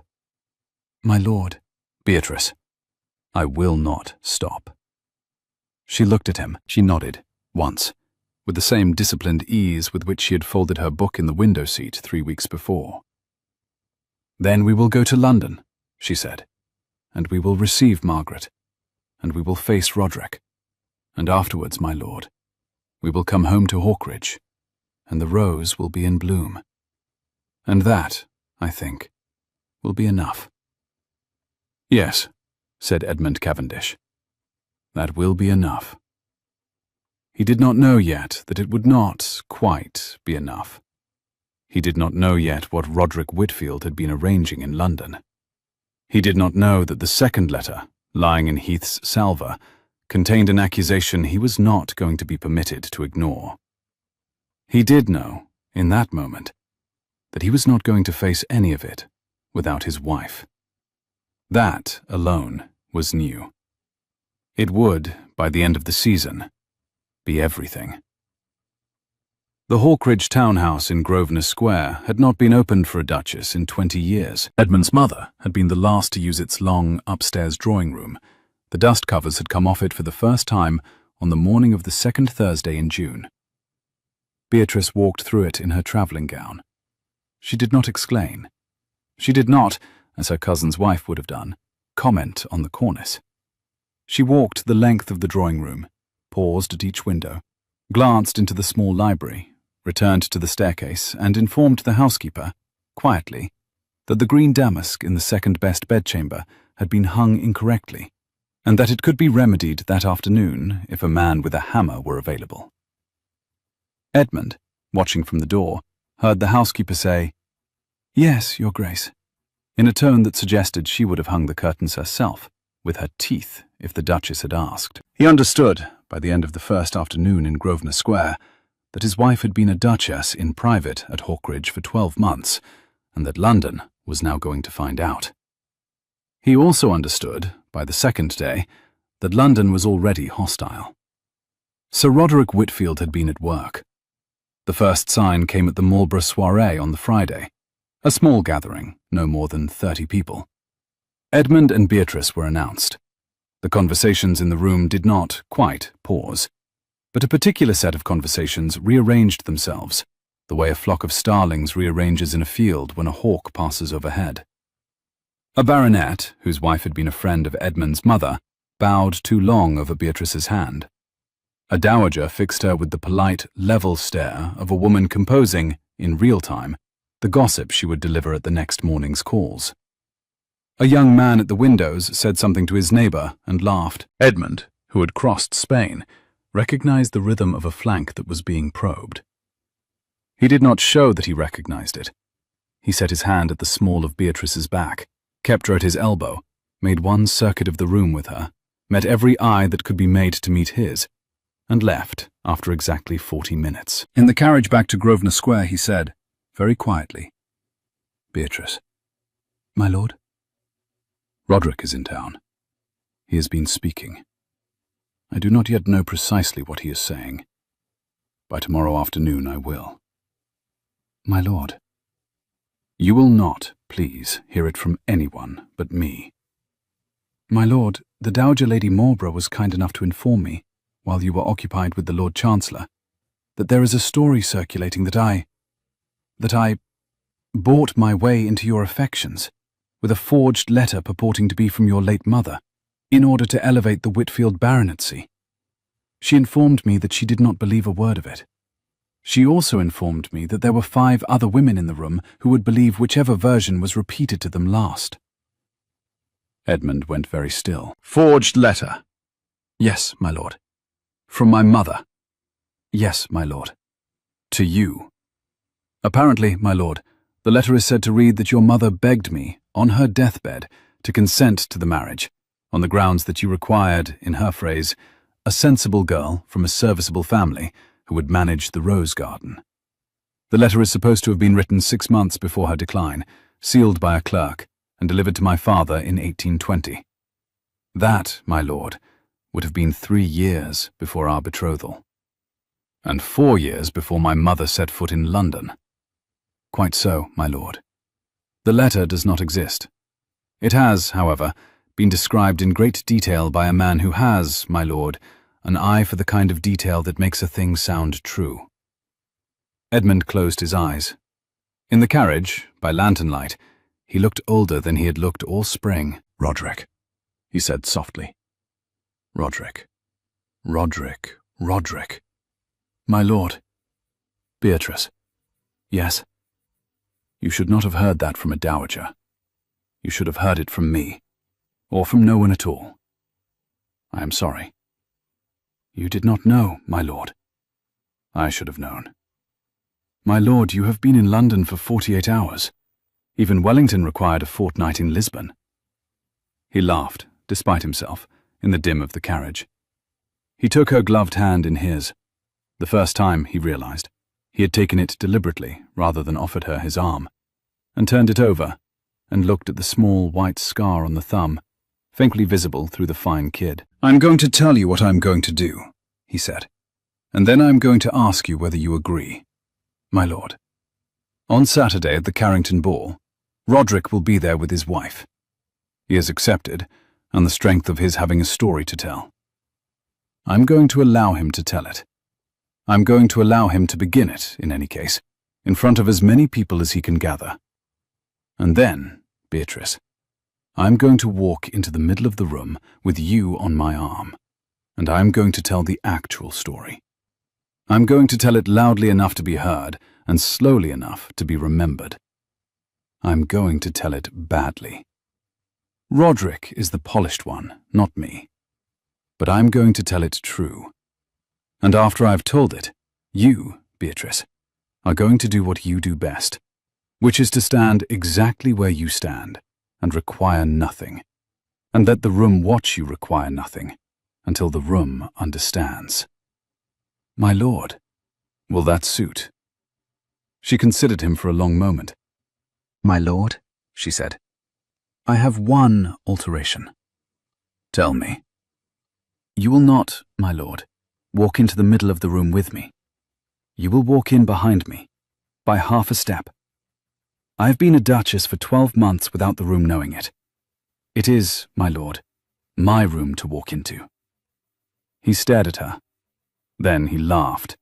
My lord. Beatrice, I will not stop. She looked at him. She nodded, once, with the same disciplined ease with which she had folded her book in the window seat 3 weeks before. Then we will go to London, she said, and we will receive Margaret, and we will face Roderick, and afterwards, my lord, we will come home to Hawkridge, and the rose will be in bloom. And that, I think, will be enough. Yes, said Edmund Cavendish. That will be enough. He did not know yet that it would not quite be enough. He did not know yet what Roderick Whitfield had been arranging in London. He did not know that the second letter, lying in Heath's salver, contained an accusation he was not going to be permitted to ignore. He did know, in that moment, that he was not going to face any of it without his wife. That, alone, was new. It would, by the end of the season, be everything. The Hawkridge townhouse in Grosvenor Square had not been opened for a duchess in 20 years. Edmund's mother had been the last to use its long, upstairs drawing room. The dust covers had come off it for the first time on the morning of the second Thursday in June. Beatrice walked through it in her travelling gown. She did not exclaim. She did not, as her cousin's wife would have done, comment on the cornice. She walked the length of the drawing room, paused at each window, glanced into the small library, returned to the staircase, and informed the housekeeper, quietly, that the green damask in the second-best bedchamber had been hung incorrectly, and that it could be remedied that afternoon if a man with a hammer were available. Edmund, watching from the door, heard the housekeeper say, "Yes, Your Grace," in a tone that suggested she would have hung the curtains herself, with her teeth, if the Duchess had asked. He understood, by the end of the first afternoon in Grosvenor Square, that his wife had been a duchess in private at Hawkridge for 12 months, and that London was now going to find out. He also understood, by the second day, that London was already hostile. Sir Roderick Whitfield had been at work. The first sign came at the Marlborough soirée on the Friday, a small gathering, no more than 30 people. Edmund and Beatrice were announced. The conversations in the room did not quite pause, but a particular set of conversations rearranged themselves, the way a flock of starlings rearranges in a field when a hawk passes overhead. A baronet, whose wife had been a friend of Edmund's mother, bowed too long over Beatrice's hand. A dowager fixed her with the polite, level stare of a woman composing, in real time, the gossip she would deliver at the next morning's calls. A young man at the windows said something to his neighbour and laughed. Edmund, who had crossed Spain, recognized the rhythm of a flank that was being probed. He did not show that he recognized it. He set his hand at the small of Beatrice's back, kept her at his elbow, made one circuit of the room with her, met every eye that could be made to meet his, and left after exactly 40 minutes. In the carriage back to Grosvenor Square, he said, very quietly, "Beatrice." "My lord?" "Roderick is in town. He has been speaking. I do not yet know precisely what he is saying. By tomorrow afternoon I will." "My lord." "You will not, please, hear it from anyone but me." "My lord, the Dowager Lady Marlborough was kind enough to inform me, while you were occupied with the Lord Chancellor, that there is a story circulating that I bought my way into your affections, with a forged letter purporting to be from your late mother, in order to elevate the Whitfield baronetcy. She informed me that she did not believe a word of it. She also informed me that there were 5 other women in the room who would believe whichever version was repeated to them last." Edmund went very still. "Forged letter?" "Yes, my lord." "From my mother?" "Yes, my lord." "To you?" "Apparently, my lord, the letter is said to read that your mother begged me, on her deathbed, to consent to the marriage, on the grounds that you required, in her phrase, a sensible girl from a serviceable family who would manage the rose garden. The letter is supposed to have been written 6 months before her decline, sealed by a clerk, and delivered to my father in 1820. That, my lord, would have been 3 years before our betrothal. And 4 years before my mother set foot in London. Quite so, my lord. The letter does not exist. It has, however, been described in great detail by a man who has, my lord, an eye for the kind of detail that makes a thing sound true." Edmund closed his eyes. In the carriage, by lantern light, he looked older than he had looked all spring. "Roderick," he said softly. "Roderick. Roderick. Roderick." "My lord." "Beatrice." "Yes." "You should not have heard that from a dowager. You should have heard it from me, or from no one at all. I am sorry." "You did not know, my lord." "I should have known." "My lord, you have been in London for 48 hours. Even Wellington required a fortnight in Lisbon." He laughed, despite himself, in the dim of the carriage. He took her gloved hand in his. The first time, he realized, he had taken it deliberately rather than offered her his arm, and turned it over, and looked at the small white scar on the thumb, faintly visible through the fine kid. "I'm going to tell you what I'm going to do," he said, "and then I'm going to ask you whether you agree." "My lord." "On Saturday at the Carrington ball, Roderick will be there with his wife. He has accepted, on the strength of his having a story to tell. I'm going to allow him to tell it. I'm going to allow him to begin it, in any case, in front of as many people as he can gather. And then, Beatrice, I'm going to walk into the middle of the room with you on my arm, and I'm going to tell the actual story. I'm going to tell it loudly enough to be heard and slowly enough to be remembered. I'm going to tell it badly. Roderick is the polished one, not me. But I'm going to tell it true. And after I've told it, you, Beatrice, are going to do what you do best, which is to stand exactly where you stand and require nothing, and let the room watch you require nothing until the room understands." "My lord." "Will that suit?" She considered him for a long moment. "My lord," she said, "I have one alteration." "Tell me." "You will not, my lord, walk into the middle of the room with me. You will walk in behind me, by half a step. I have been a duchess for 12 months without the room knowing it. It is, my lord, my room to walk into." He stared at her. Then he laughed,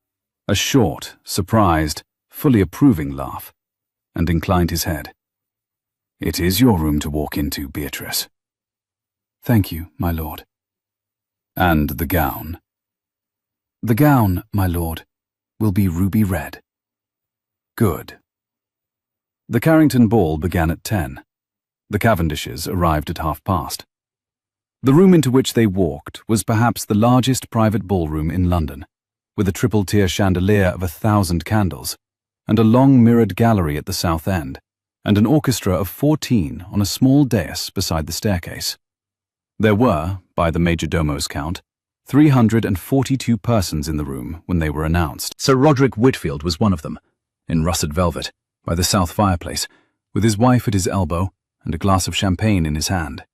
a short, surprised, fully approving laugh, and inclined his head. "It is your room to walk into, Beatrice." "Thank you, my lord." "And the gown?" "The gown, my lord, will be ruby red." "Good." The Carrington ball began at 10. The Cavendishes arrived at past. The room into which they walked was perhaps the largest private ballroom in London, with a triple-tier chandelier of 1,000 candles, and a long mirrored gallery at the south end, and an orchestra of 14 on a small dais beside the staircase. There were, by the majordomo's count, 342 persons in the room when they were announced. Sir Roderick Whitfield was one of them, in russet velvet, by the south fireplace, with his wife at his elbow and a glass of champagne in his hand.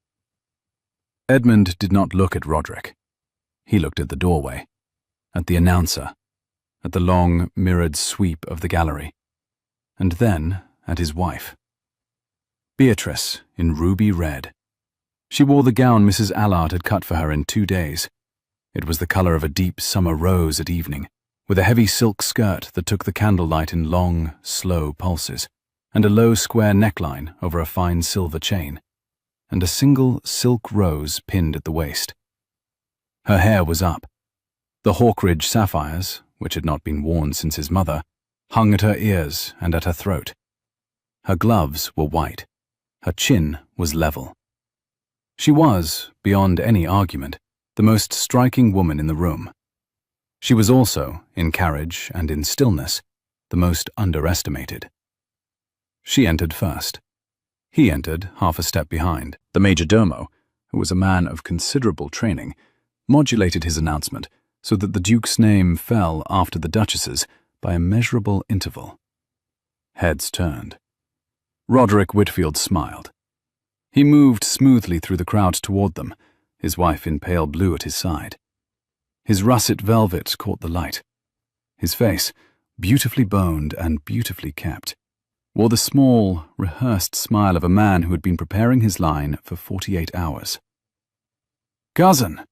Edmund did not look at Roderick. He looked at the doorway, at the announcer, at the long, mirrored sweep of the gallery, and then at his wife. Beatrice, in ruby red. She wore the gown Mrs. Allard had cut for her in 2 days. It was the colour of a deep summer rose at evening, with a heavy silk skirt that took the candlelight in long, slow pulses, and a low square neckline over a fine silver chain, and a single silk rose pinned at the waist. Her hair was up. The Hawkridge sapphires, which had not been worn since his mother, hung at her ears and at her throat. Her gloves were white. Her chin was level. She was, beyond any argument, the most striking woman in the room. She was also, in carriage and in stillness, the most underestimated. She entered first. He entered half a step behind. The majordomo, who was a man of considerable training, modulated his announcement so that the Duke's name fell after the Duchess's by a measurable interval. Heads turned. Roderick Whitfield smiled. He moved smoothly through the crowd toward them, his wife in pale blue at his side. His russet velvet caught the light. His face, beautifully boned and beautifully kept, wore the small, rehearsed smile of a man who had been preparing his line for 48 hours. "Cousin,"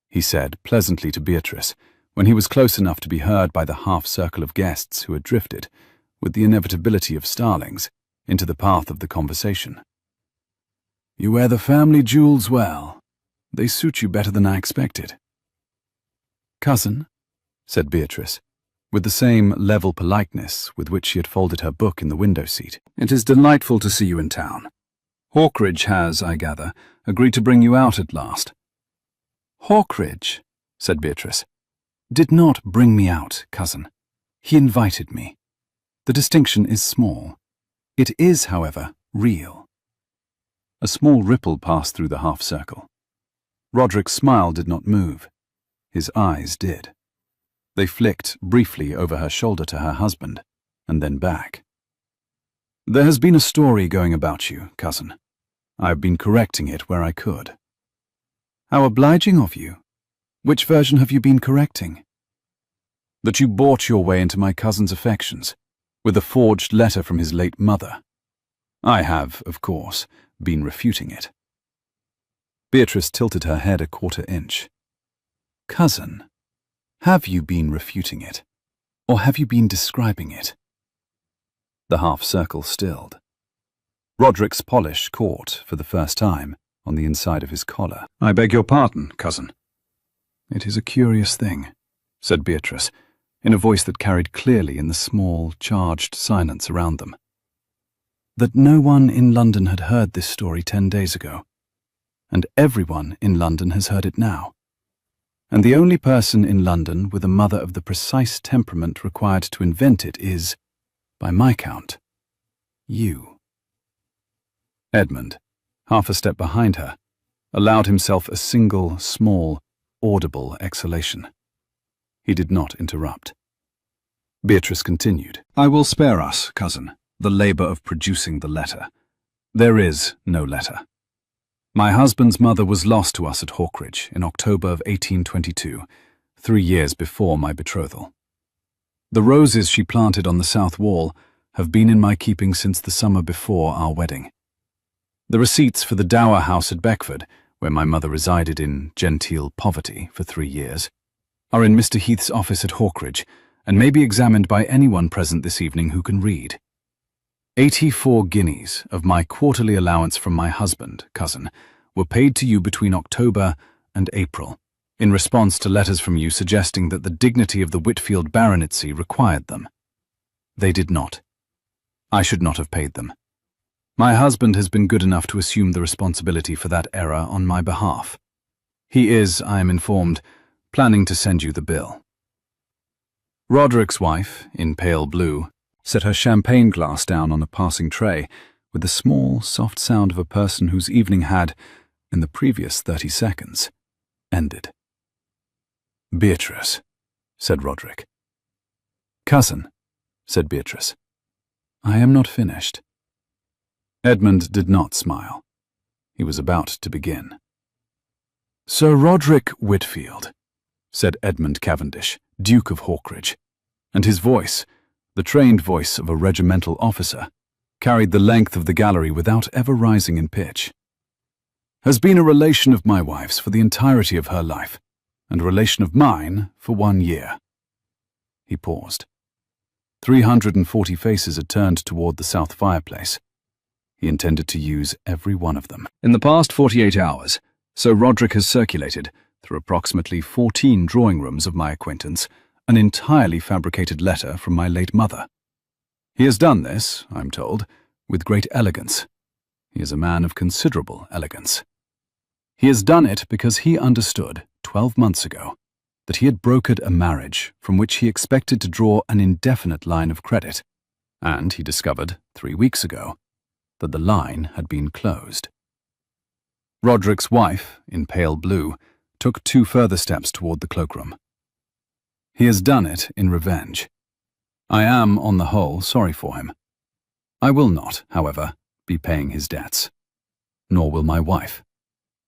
he said pleasantly to Beatrice, when he was close enough to be heard by the half-circle of guests who had drifted, with the inevitability of starlings, into the path of the conversation. "You wear the family jewels well. They suit you better than I expected." "Cousin," said Beatrice, with the same level politeness with which she had folded her book in the window seat. "It is delightful to see you in town. Hawkridge has, I gather, agreed to bring you out at last." "Hawkridge," said Beatrice, "did not bring me out, cousin. He invited me. The distinction is small. It is, however, real." A small ripple passed through the half-circle. Roderick's smile did not move. His eyes did. They flicked briefly over her shoulder to her husband, and then back. "There has been a story going about you, cousin. I've been correcting it where I could." "How obliging of you. Which version have you been correcting?" "That you bought your way into my cousin's affections, with a forged letter from his late mother. I have, of course, been refuting it." Beatrice tilted her head a quarter inch. "Cousin, have you been refuting it, or have you been describing it?" The half-circle stilled. Roderick's polish caught, for the first time, on the inside of his collar. "I beg your pardon, cousin." "It is a curious thing," said Beatrice, in a voice that carried clearly in the small, charged silence around them, "that no one in London had heard this story 10 days ago, and everyone in London has heard it now. And the only person in London with a mother of the precise temperament required to invent it is, by my count, you." Edmund, half a step behind her, allowed himself a single, small, audible exhalation. He did not interrupt. Beatrice continued, "I will spare us, cousin, the labour of producing the letter. There is no letter. My husband's mother was lost to us at Hawkridge in October of 1822, 3 years before my betrothal. The roses she planted on the south wall have been in my keeping since the summer before our wedding. The receipts for the dower house at Beckford, where my mother resided in genteel poverty for 3 years, are in Mr. Heath's office at Hawkridge, and may be examined by anyone present this evening who can read. 84 guineas of my quarterly allowance from my husband, cousin, were paid to you between October and April, in response to letters from you suggesting that the dignity of the Whitfield baronetcy required them. They did not. I should not have paid them. My husband has been good enough to assume the responsibility for that error on my behalf. He is, I am informed, planning to send you the bill. Roderick's wife, in pale blue, set her champagne glass down on a passing tray with the small, soft sound of a person whose evening had, in the previous 30 seconds, ended. "Beatrice," said Roderick. "Cousin," said Beatrice, "I am not finished." Edmund did not smile. He was about to begin. "Sir Roderick Whitfield," said Edmund Cavendish, Duke of Hawkridge, and his voice, the trained voice of a regimental officer, carried the length of the gallery without ever rising in pitch, "has been a relation of my wife's for the entirety of her life, and a relation of mine for 1 year. He paused. 340 faces had turned toward the south fireplace. He intended to use every one of them. "In the past 48 hours, Sir Roderick has circulated, through approximately 14 drawing rooms of my acquaintance, an entirely fabricated letter from my late mother. He has done this, I'm told, with great elegance. He is a man of considerable elegance. He has done it because he understood, 12 months ago, that he had brokered a marriage from which he expected to draw an indefinite line of credit, and he discovered, 3 weeks ago, that the line had been closed." Roderick's wife, in pale blue, took 2 further steps toward the cloakroom. "He has done it in revenge. I am, on the whole, sorry for him. I will not, however, be paying his debts. Nor will my wife.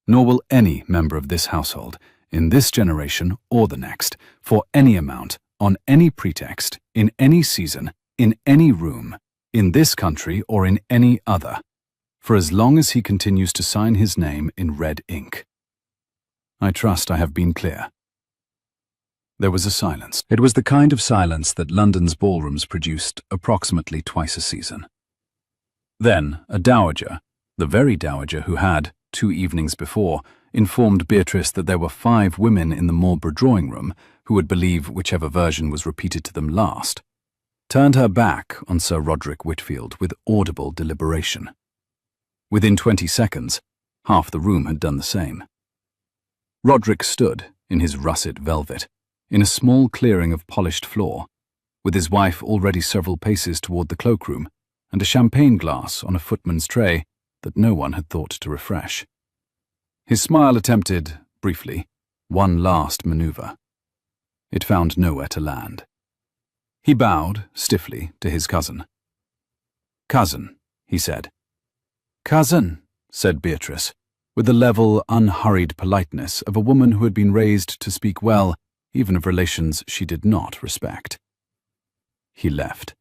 Nor will any member of this household, in this generation or the next, for any amount, on any pretext, in any season, in any room, in this country or in any other, for as long as he continues to sign his name in red ink. I trust I have been clear." There was a silence. It was the kind of silence that London's ballrooms produced approximately twice a season. Then a dowager, the very dowager who had, 2 evenings before, informed Beatrice that there were 5 women in the Marlborough drawing-room who would believe whichever version was repeated to them last, turned her back on Sir Roderick Whitfield with audible deliberation. Within 20 seconds, half the room had done the same. Roderick stood, in his russet velvet, in a small clearing of polished floor, with his wife already several paces toward the cloakroom, and a champagne glass on a footman's tray that no one had thought to refresh. His smile attempted, briefly, one last maneuver. It found nowhere to land. He bowed, stiffly, to his cousin. "Cousin," he said. "Cousin," said Beatrice, with the level, unhurried politeness of a woman who had been raised to speak well, even of relations she did not respect. He left.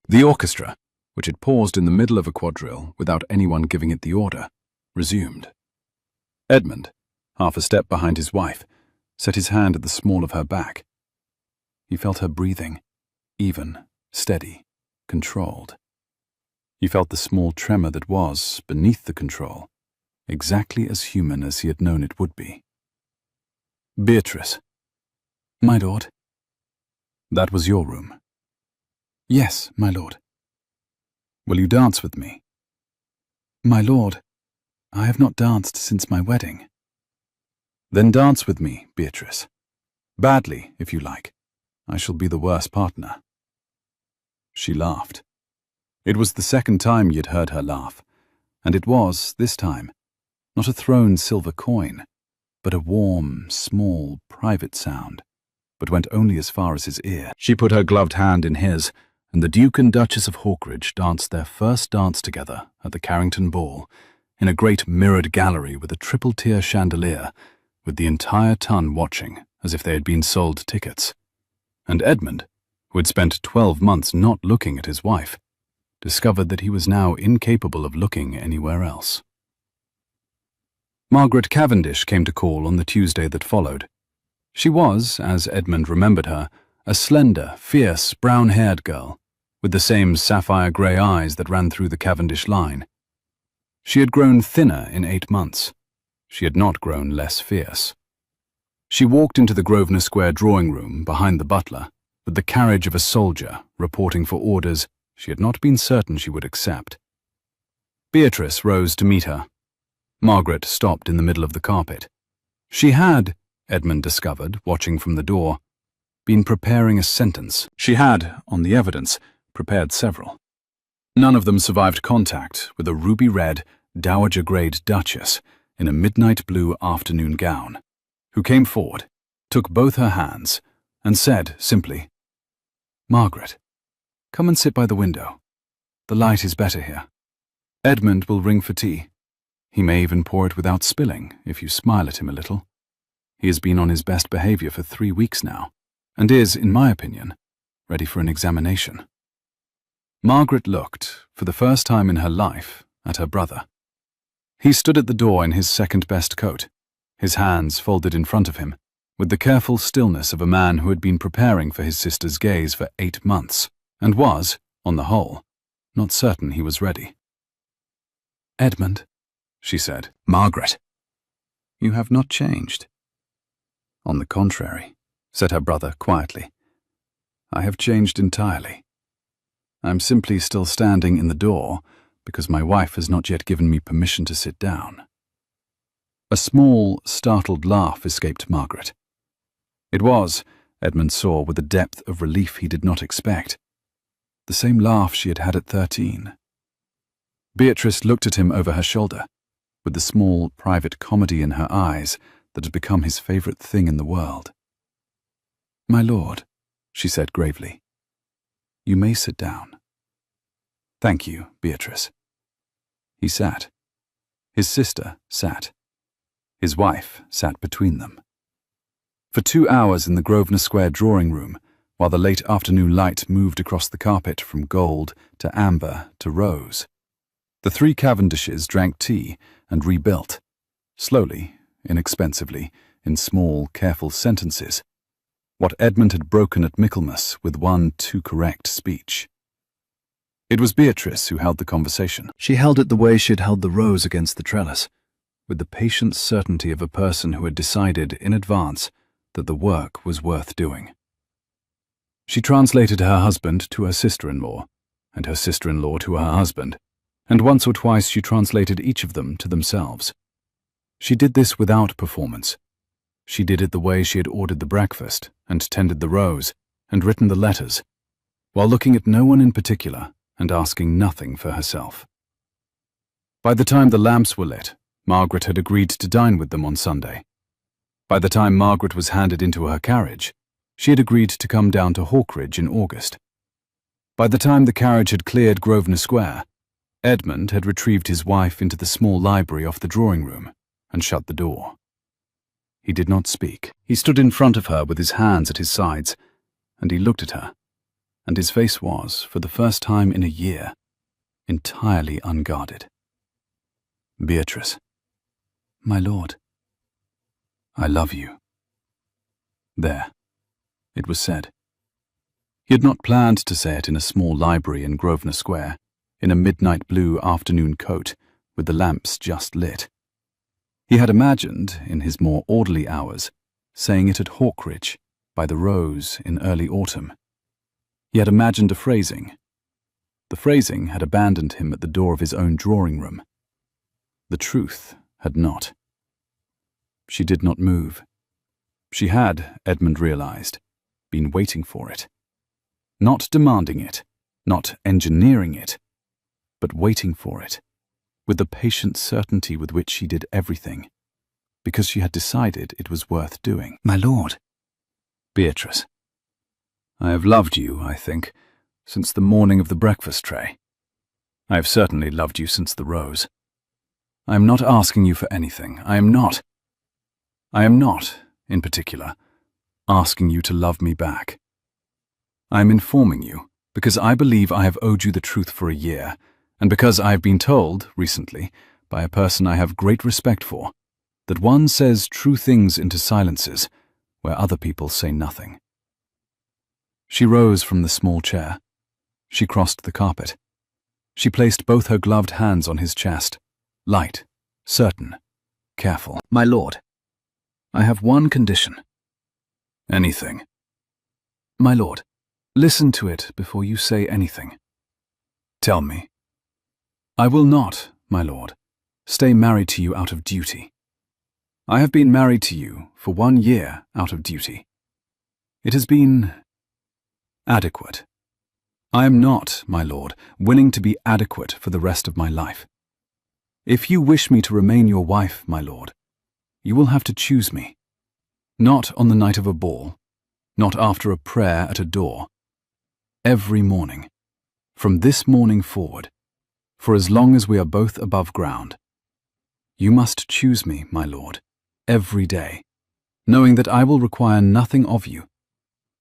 The orchestra, which had paused in the middle of a quadrille without anyone giving it the order, resumed. Edmund, half a step behind his wife, set his hand at the small of her back. He felt her breathing, even, steady, controlled. He felt the small tremor that was, beneath the control, exactly as human as he had known it would be. "Beatrice." "My lord." "That was your room?" "Yes, my lord." "Will you dance with me?" "My lord, I have not danced since my wedding." "Then dance with me, Beatrice. Badly, if you like. I shall be the worse partner." She laughed. It was the second time he had heard her laugh, and it was, this time, not a thrown silver coin, but a warm, small, private sound, but went only as far as his ear. She put her gloved hand in his, and the Duke and Duchess of Hawkridge danced their first dance together at the Carrington Ball, in a great mirrored gallery with a triple-tier chandelier, with the entire ton watching as if they had been sold tickets. And Edmund, who had spent 12 months not looking at his wife, discovered that he was now incapable of looking anywhere else. Margaret Cavendish came to call on the Tuesday that followed. She was, as Edmund remembered her, a slender, fierce, brown-haired girl, with the same sapphire-grey eyes that ran through the Cavendish line. She had grown thinner in 8 months. She had not grown less fierce. She walked into the Grosvenor Square drawing room behind the butler, with the carriage of a soldier reporting for orders she had not been certain she would accept. Beatrice rose to meet her. Margaret stopped in the middle of the carpet. She had, Edmund discovered, watching from the door, been preparing a sentence. She had, on the evidence, prepared several. None of them survived contact with a ruby-red, dowager-grade duchess in a midnight blue afternoon gown, who came forward, took both her hands, and said simply, "Margaret, come and sit by the window. The light is better here. Edmund will ring for tea. He may even pour it without spilling, if you smile at him a little. He has been on his best behavior for 3 weeks now, and is, in my opinion, ready for an examination." Margaret looked, for the first time in her life, at her brother. He stood at the door in his second-best coat, his hands folded in front of him, with the careful stillness of a man who had been preparing for his sister's gaze for 8 months, and was, on the whole, not certain he was ready. "Edmund," she said. "Margaret, you have not changed." "On the contrary," said her brother quietly. "I have changed entirely. I'm simply still standing in the door because my wife has not yet given me permission to sit down." A small, startled laugh escaped Margaret. It was, Edmund saw with a depth of relief he did not expect, the same laugh she had had at 13. Beatrice looked at him over her shoulder, with the small, private comedy in her eyes that had become his favourite thing in the world. "My lord," she said gravely, "you may sit down." "Thank you, Beatrice." He sat. His sister sat. His wife sat between them. For 2 hours in the Grosvenor Square drawing room, while the late afternoon light moved across the carpet from gold to amber to rose, the 3 Cavendishes drank tea and rebuilt, slowly, inexpensively, in small, careful sentences, what Edmund had broken at Michaelmas with one too correct speech. It was Beatrice who held the conversation. She held it the way she had held the rose against the trellis, with the patient certainty of a person who had decided in advance that the work was worth doing. She translated her husband to her sister-in-law, and her sister-in-law to her husband, and once or twice she translated each of them to themselves. She did this without performance. She did it the way she had ordered the breakfast, and tended the rose, and written the letters, while looking at no one in particular and asking nothing for herself. By the time the lamps were lit, Margaret had agreed to dine with them on Sunday. By the time Margaret was handed into her carriage, she had agreed to come down to Hawkridge in August. By the time the carriage had cleared Grosvenor Square, Edmund had retrieved his wife into the small library off the drawing room and shut the door. He did not speak. He stood in front of her with his hands at his sides, and he looked at her, and his face was, for the first time in a year, entirely unguarded. "Beatrice." "My lord." "I love you." There. It was said. He had not planned to say it in a small library in Grosvenor Square, in a midnight blue afternoon coat, with the lamps just lit. He had imagined, in his more orderly hours, saying it at Hawkridge, by the rose in early autumn. He had imagined a phrasing. The phrasing had abandoned him at the door of his own drawing room. The truth had not. She did not move. She had, Edmund realized, been waiting for it. Not demanding it, not engineering it, but waiting for it, with the patient certainty with which she did everything, because she had decided it was worth doing. "My lord." "Beatrice, I have loved you, I think, since the morning of the breakfast tray. I have certainly loved you since the rose. I am not asking you for anything. I am not, in particular, asking you to love me back. I am informing you because I believe I have owed you the truth for a year, and because I have been told, recently, by a person I have great respect for, that one says true things into silences where other people say nothing. She rose from the small chair. She crossed the carpet. She placed both her gloved hands on his chest, light, certain, careful. My lord, I have one condition. anything. My lord, listen to it before you say anything. Tell me. I will not, my lord, stay married to you out of duty. I have been married to you for 1 year out of duty. It has been adequate. I am not, my lord, willing to be adequate for the rest of my life. If you wish me to remain your wife, my lord, you will have to choose me. Not on the night of a ball, not after a prayer at a door. Every morning, from this morning forward, for as long as we are both above ground. You must choose me, my lord, every day, knowing that I will require nothing of you,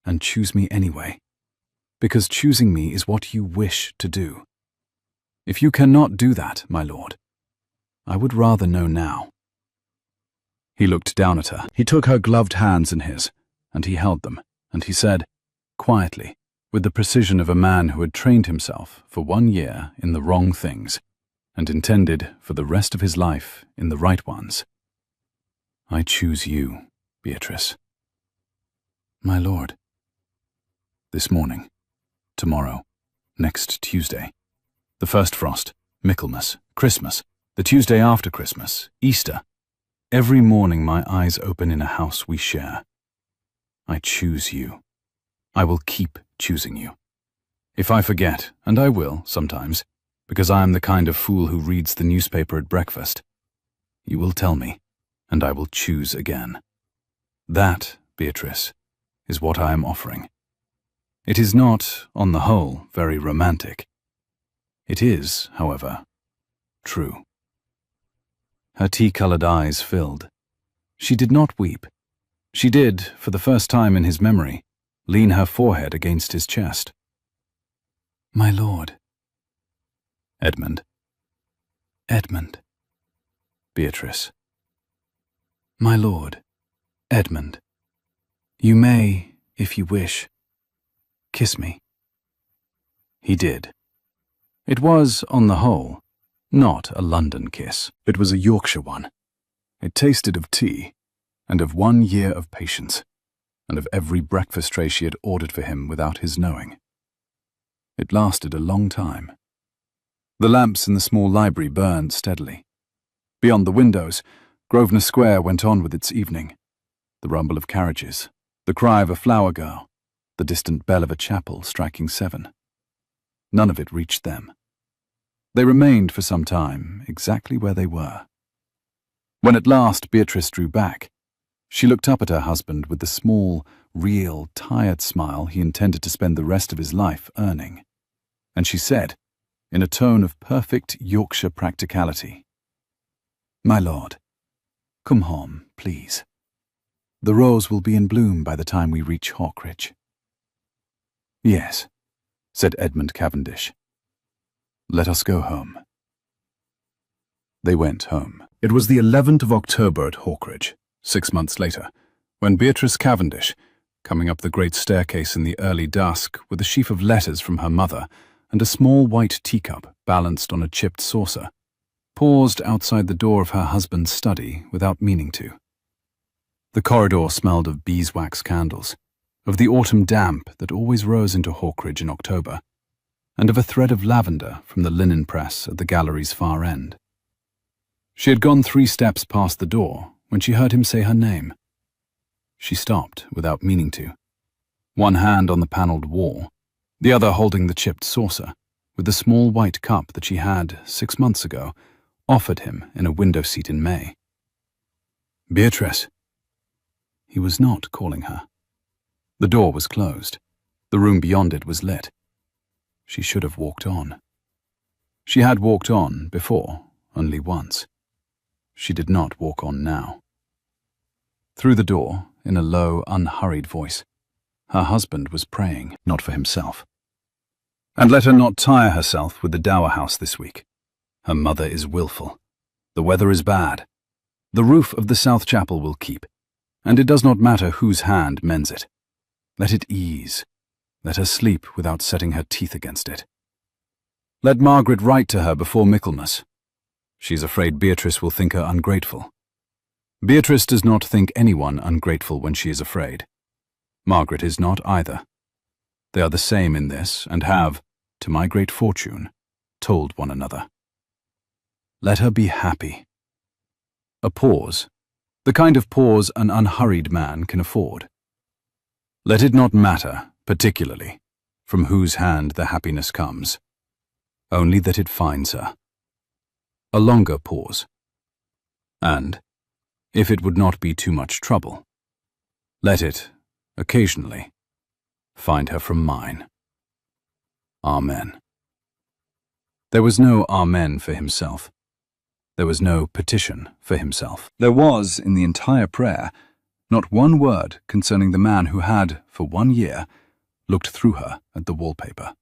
and choose me anyway, because choosing me is what you wish to do. If you cannot do that, my lord, I would rather know now. He looked down at her. He took her gloved hands in his, and he held them, and he said, quietly, with the precision of a man who had trained himself for 1 year in the wrong things, and intended for the rest of his life in the right ones. I choose you, Beatrice. My lord. This morning, tomorrow, next Tuesday, the first frost, Michaelmas, Christmas, the Tuesday after Christmas, Easter. Every morning my eyes open in a house we share. I choose you. I will keep choosing you. If I forget, and I will sometimes, because I am the kind of fool who reads the newspaper at breakfast, you will tell me, and I will choose again. That, Beatrice, is what I am offering. It is not, on the whole, very romantic. It is, however, true. Her tea-colored eyes filled. She did not weep. She did, for the first time in his memory, lean her forehead against his chest. My lord. Edmund. Edmund. Beatrice. My lord, Edmund. You may, if you wish, kiss me. He did. It was, on the whole, not a London kiss. It was a Yorkshire one. It tasted of tea, and of 1 year of patience, and of every breakfast tray she had ordered for him without his knowing. It lasted a long time. The lamps in the small library burned steadily. Beyond the windows, Grosvenor Square went on with its evening. The rumble of carriages, the cry of a flower girl, the distant bell of a chapel striking 7. None of it reached them. They remained for some time exactly where they were. When at last Beatrice drew back, she looked up at her husband with the small, real, tired smile he intended to spend the rest of his life earning, and she said, in a tone of perfect Yorkshire practicality, My lord, come home, please. The rose will be in bloom by the time we reach Hawkridge. Yes, said Edmund Cavendish. Let us go home. They went home. It was the 11th of October at Hawkridge, 6 months later, when Beatrice Cavendish, coming up the great staircase in the early dusk with a sheaf of letters from her mother and a small white teacup balanced on a chipped saucer, paused outside the door of her husband's study without meaning to. The corridor smelled of beeswax candles, of the autumn damp that always rose into Hawkridge in October, and of a thread of lavender from the linen press at the gallery's far end. She had gone 3 steps past the door when she heard him say her name. She stopped without meaning to, one hand on the panelled wall, the other holding the chipped saucer, with the small white cup that she had, 6 months ago, offered him in a window seat in May. Beatrice. He was not calling her. The door was closed. The room beyond it was lit. She should have walked on. She had walked on before, only once. She did not walk on now. Through the door, in a low, unhurried voice, her husband was praying, not for himself. And let her not tire herself with the dower house this week. Her mother is wilful. The weather is bad. The roof of the south chapel will keep, and it does not matter whose hand mends it. Let it ease. Let her sleep without setting her teeth against it. Let Margaret write to her before Michaelmas. She is afraid Beatrice will think her ungrateful. Beatrice does not think anyone ungrateful when she is afraid. Margaret is not either. They are the same in this, and have, to my great fortune, told one another. Let her be happy. A pause, the kind of pause an unhurried man can afford. Let it not matter, particularly, from whose hand the happiness comes, only that it finds her. A longer pause. And, if it would not be too much trouble, let it, occasionally, find her from mine. Amen. There was no amen for himself. There was no petition for himself. There was, in the entire prayer, not one word concerning the man who had, for 1 year, looked through her at the wallpaper.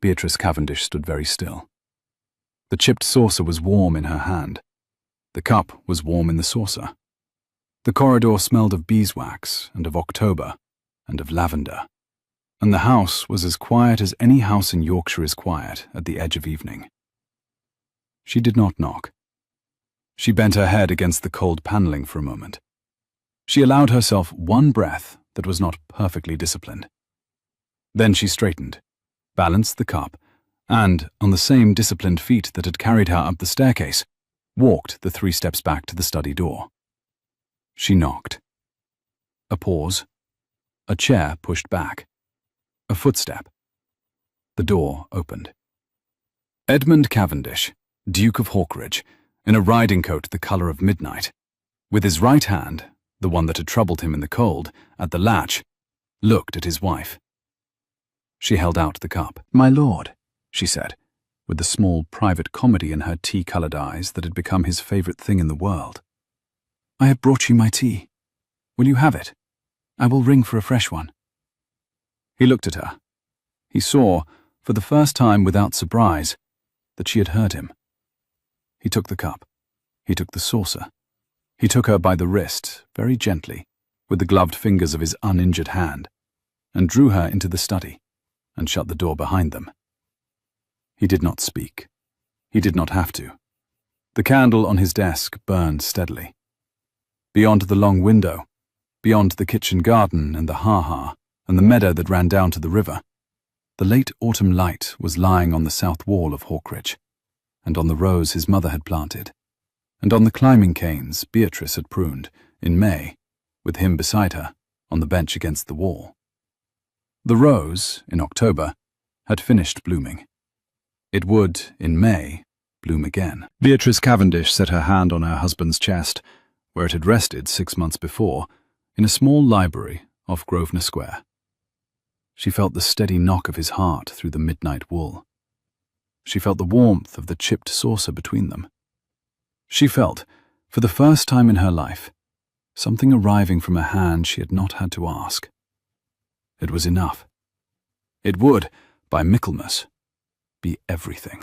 Beatrice Cavendish stood very still. The chipped saucer was warm in her hand. The cup was warm in the saucer. The corridor smelled of beeswax and of October and of lavender, and the house was as quiet as any house in Yorkshire is quiet at the edge of evening. She did not knock. She bent her head against the cold panelling for a moment. She allowed herself one breath that was not perfectly disciplined. Then she straightened, balanced the cup, and, on the same disciplined feet that had carried her up the staircase, walked the 3 steps back to the study door. She knocked. A pause. A chair pushed back. A footstep. The door opened. Edmund Cavendish, Duke of Hawkridge, in a riding coat the colour of midnight, with his right hand, the one that had troubled him in the cold, at the latch, looked at his wife. She held out the cup. "My lord," she said, with the small private comedy in her tea-coloured eyes that had become his favourite thing in the world. "I have brought you my tea. Will you have it? I will ring for a fresh one." He looked at her. He saw, for the first time without surprise, that she had heard him. He took the cup. He took the saucer. He took her by the wrist, very gently, with the gloved fingers of his uninjured hand, and drew her into the study, and shut the door behind them. He did not speak. He did not have to. The candle on his desk burned steadily. Beyond the long window, beyond the kitchen garden and the ha-ha, and the meadow that ran down to the river, the late autumn light was lying on the south wall of Hawkridge, and on the rose his mother had planted, and on the climbing canes Beatrice had pruned, in May, with him beside her, on the bench against the wall. The rose, in October, had finished blooming. It would, in May, bloom again. Beatrice Cavendish set her hand on her husband's chest, where it had rested 6 months before, in a small library off Grosvenor Square. She felt the steady knock of his heart through the midnight wool. She felt the warmth of the chipped saucer between them. She felt, for the first time in her life, something arriving from a hand she had not had to ask. It was enough. It would, by Michaelmas, be everything.